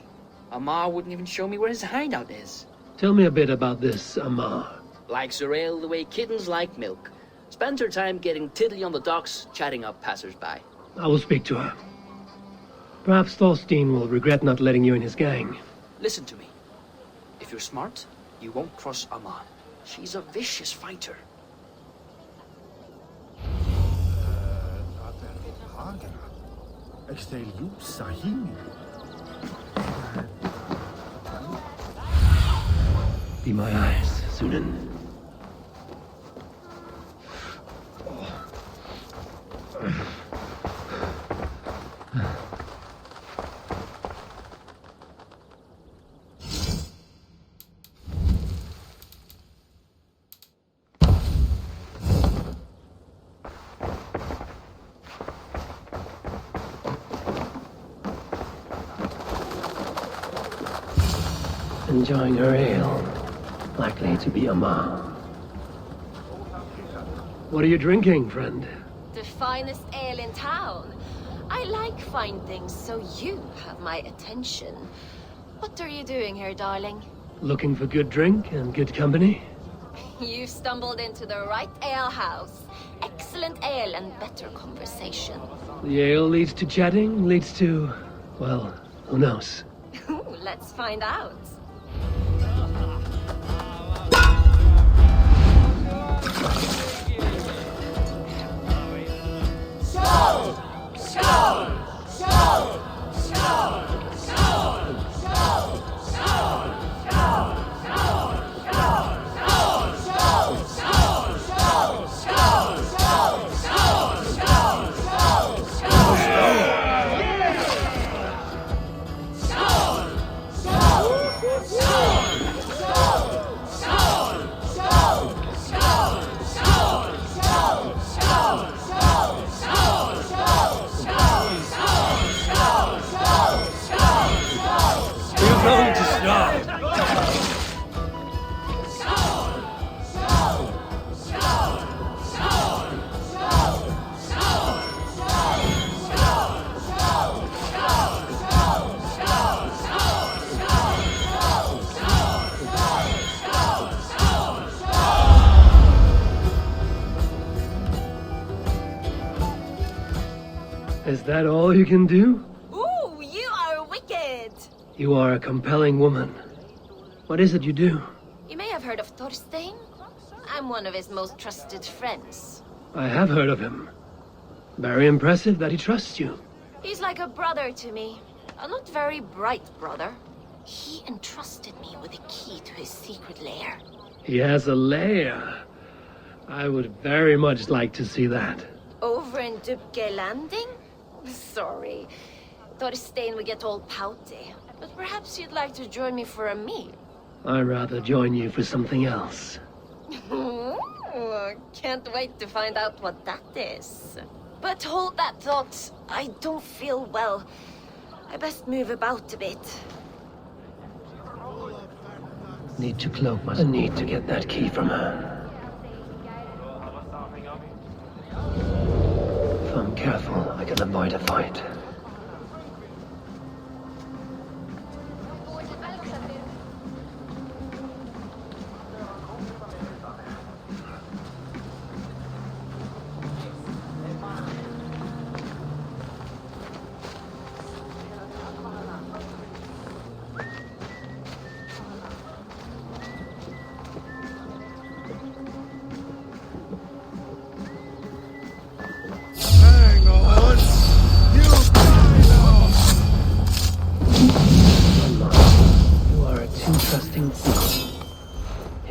Amar wouldn't even show me where his hideout is. Tell me a bit about this Amar. Likes her ale the way kittens like milk. Spends her time getting tiddly on the docks, chatting up passers-by. I will speak to her. Perhaps Thorstein will regret not letting you in his gang. Listen to me. If you're smart, you won't cross Amar. She's a vicious fighter. Be my eyes, Sunan. Enjoying her ale. Likely to be Amar. What are you drinking, friend? The finest ale in town. I like fine things, so you have my attention. What are you doing here, darling? Looking for good drink and good company? You've stumbled into the right ale house. Excellent ale and better conversation. The ale leads to chatting, leads to... well, who knows? Let's find out. Is that all you can do? Ooh, you are wicked! You are a compelling woman. What is it you do? You may have heard of Thorstein. I'm one of his most trusted friends. I have heard of him. Very impressive that he trusts you. He's like a brother to me. A not very bright brother. He entrusted me with the key to his secret lair. He has a lair. I would very much like to see that. Over in Dubke Landing? Sorry. Thorstein would get all pouty. But perhaps you'd like to join me for a meal. I'd rather join you for something else. Can't wait to find out what that is. But hold that thought. I don't feel well. I best move about a bit. Need to cloak myself. I need to get that key from her. If I'm careful, I can avoid a fight.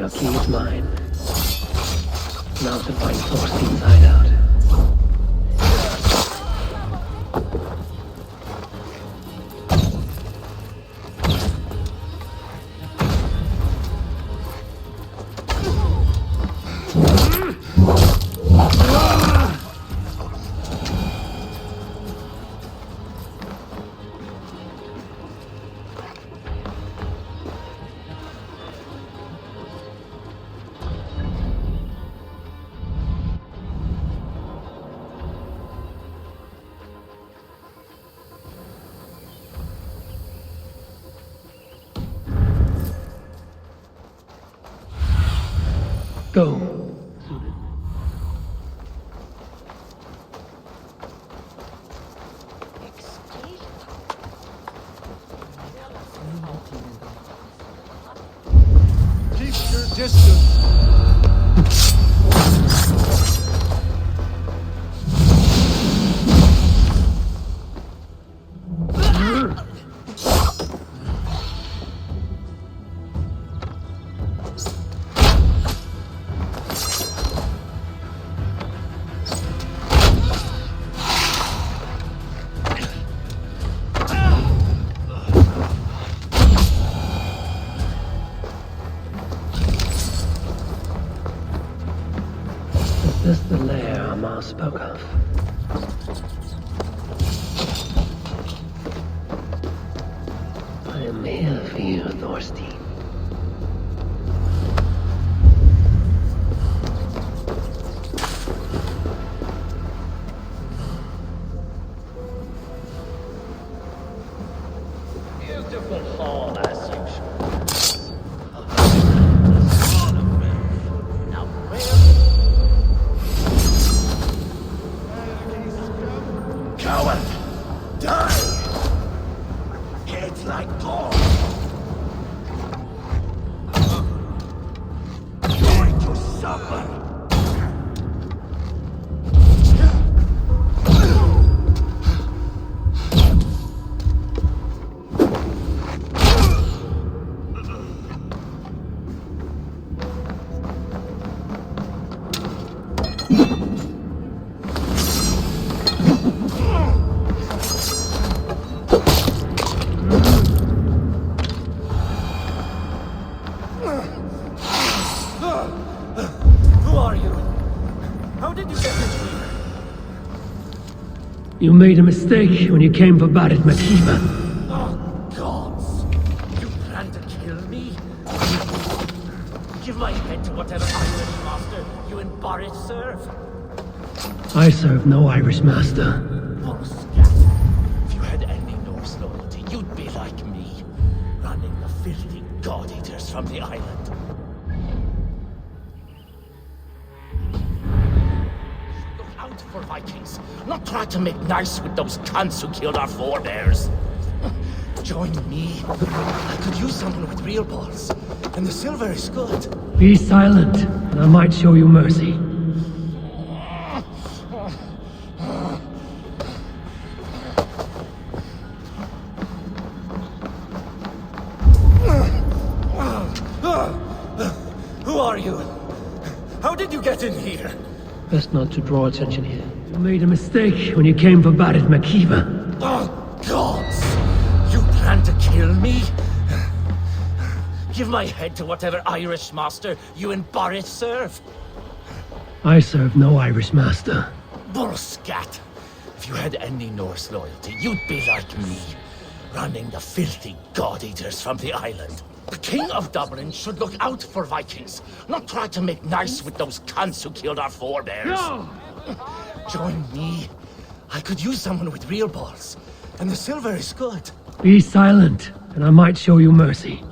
Now key is mine. Now to find Thorstein's hideout. Go. Keep your distance. Is this the lair Amar spoke of? I am here for you, Thorstein. Beautiful hall as usual. Now where? Coward! Die! Heads like gold! Going to suffer! Who are you? How did you get in here? You made a mistake when you came for Barit Makiba. Oh, gods! You plan to kill me? Give my head to whatever Irish master you and Boris serve. I serve no Irish master. Scat. If you had any Norse loyalty, you'd be like me, running the filthy god-eaters from the island. Look out for Vikings, not try to make nice with those cunts who killed our forebears. Join me. I could use someone with real balls, and the silver is good. Be silent, and I might show you mercy. Who are you? How did you get in here? Best not to draw attention here. You made a mistake when you came for Barit Makiba. Oh, gods! You plan to kill me? Give my head to whatever Irish master you and Boris serve. I serve no Irish master. Scat. If you had any Norse loyalty, you'd be like me, running the filthy god-eaters from the island. The King of Dublin should look out for Vikings, not try to make nice with those cunts who killed our forebears. No! Join me. I could use someone with real balls, and the silver is good. Be silent, and I might show you mercy.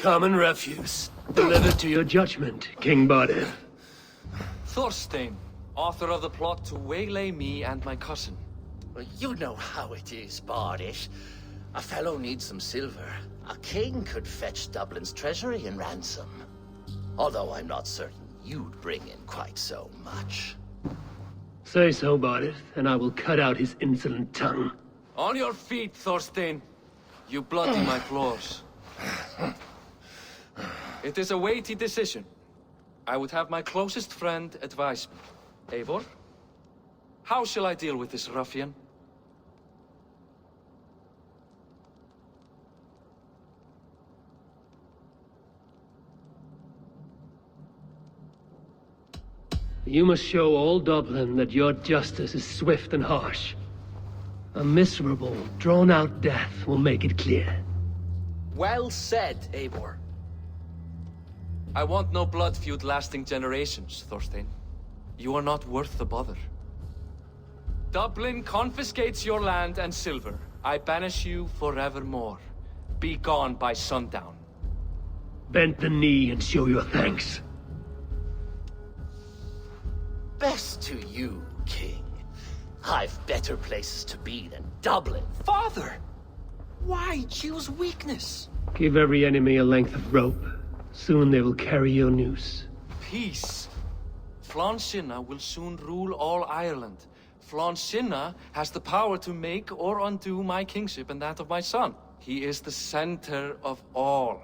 Common refuse. Delivered to your judgment, King Bardiv. Thorstein, author of the plot to waylay me and my cousin. Well, you know how it is, Bardish. A fellow needs some silver. A king could fetch Dublin's treasury in ransom. Although I'm not certain you'd bring in quite so much. Say so, Bardiv, and I will cut out his insolent tongue. On your feet, Thorstein. You bloody my floors. It is a weighty decision. I would have my closest friend advise me. Eivor, how shall I deal with this ruffian? You must show all Dublin that your justice is swift and harsh. A miserable, drawn-out death will make it clear. Well said, Eivor. I want no blood feud lasting generations, Thorstein. You are not worth the bother. Dublin confiscates your land and silver. I banish you forevermore. Be gone by sundown. Bend the knee and show your thanks. Best to you, King. I've better places to be than Dublin. Father! Why choose weakness? Give every enemy a length of rope. Soon they will carry your noose. Peace. Flann Sinna will soon rule all Ireland. Flann Sinna has the power to make or undo my kingship and that of my son. He is the center of all.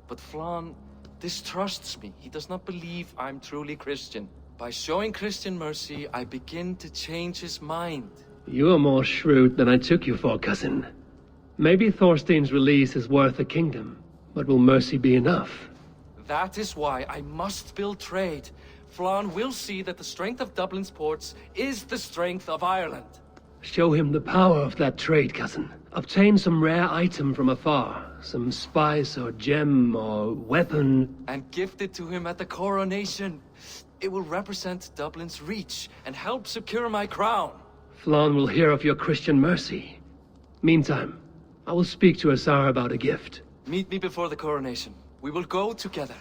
But Flann distrusts me. He does not believe I'm truly Christian. By showing Christian mercy, I begin to change his mind. You are more shrewd than I took you for, cousin. Maybe Thorstein's release is worth a kingdom, but will mercy be enough? That is why I must build trade. Flann will see that the strength of Dublin's ports is the strength of Ireland. Show him the power of that trade, cousin. Obtain some rare item from afar. Some spice or gem or weapon. And gift it to him at the coronation. It will represent Dublin's reach and help secure my crown. Flann will hear of your Christian mercy. Meantime, I will speak to Asar about a gift. Meet me before the coronation. We will go together.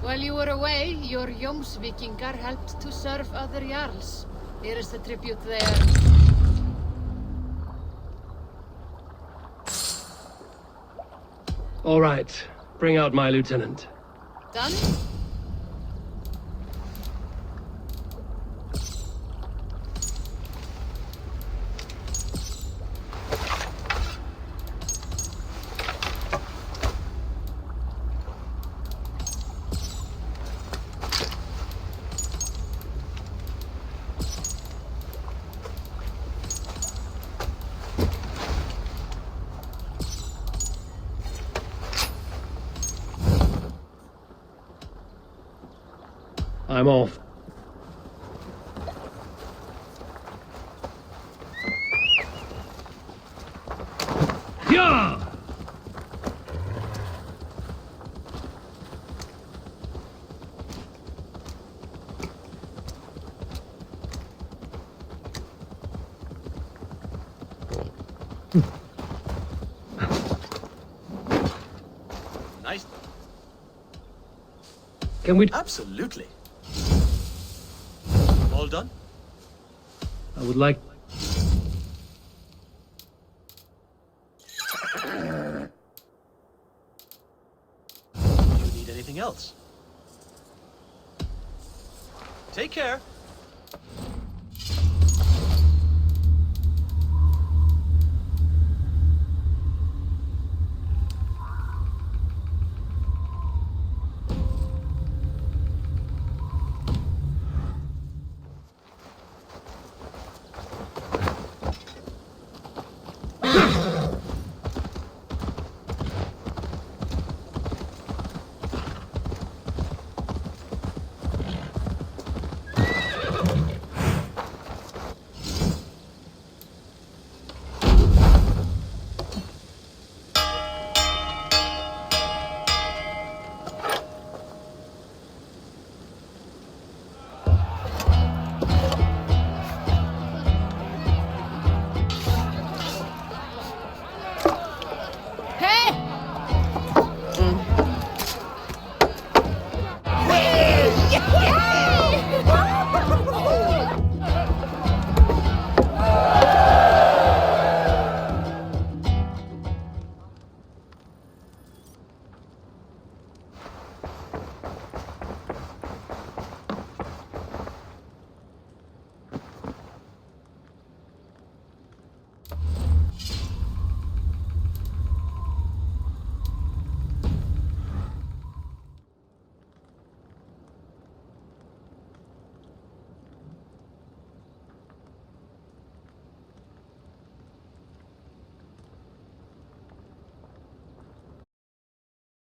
While you were away, your Jómsvíkingar helped to serve other Jarls. Here is the tribute there. All right. Bring out my lieutenant. Done? I'm off. Yeah! Can we... Absolutely. All done? I would like... Do you need anything else? Take care.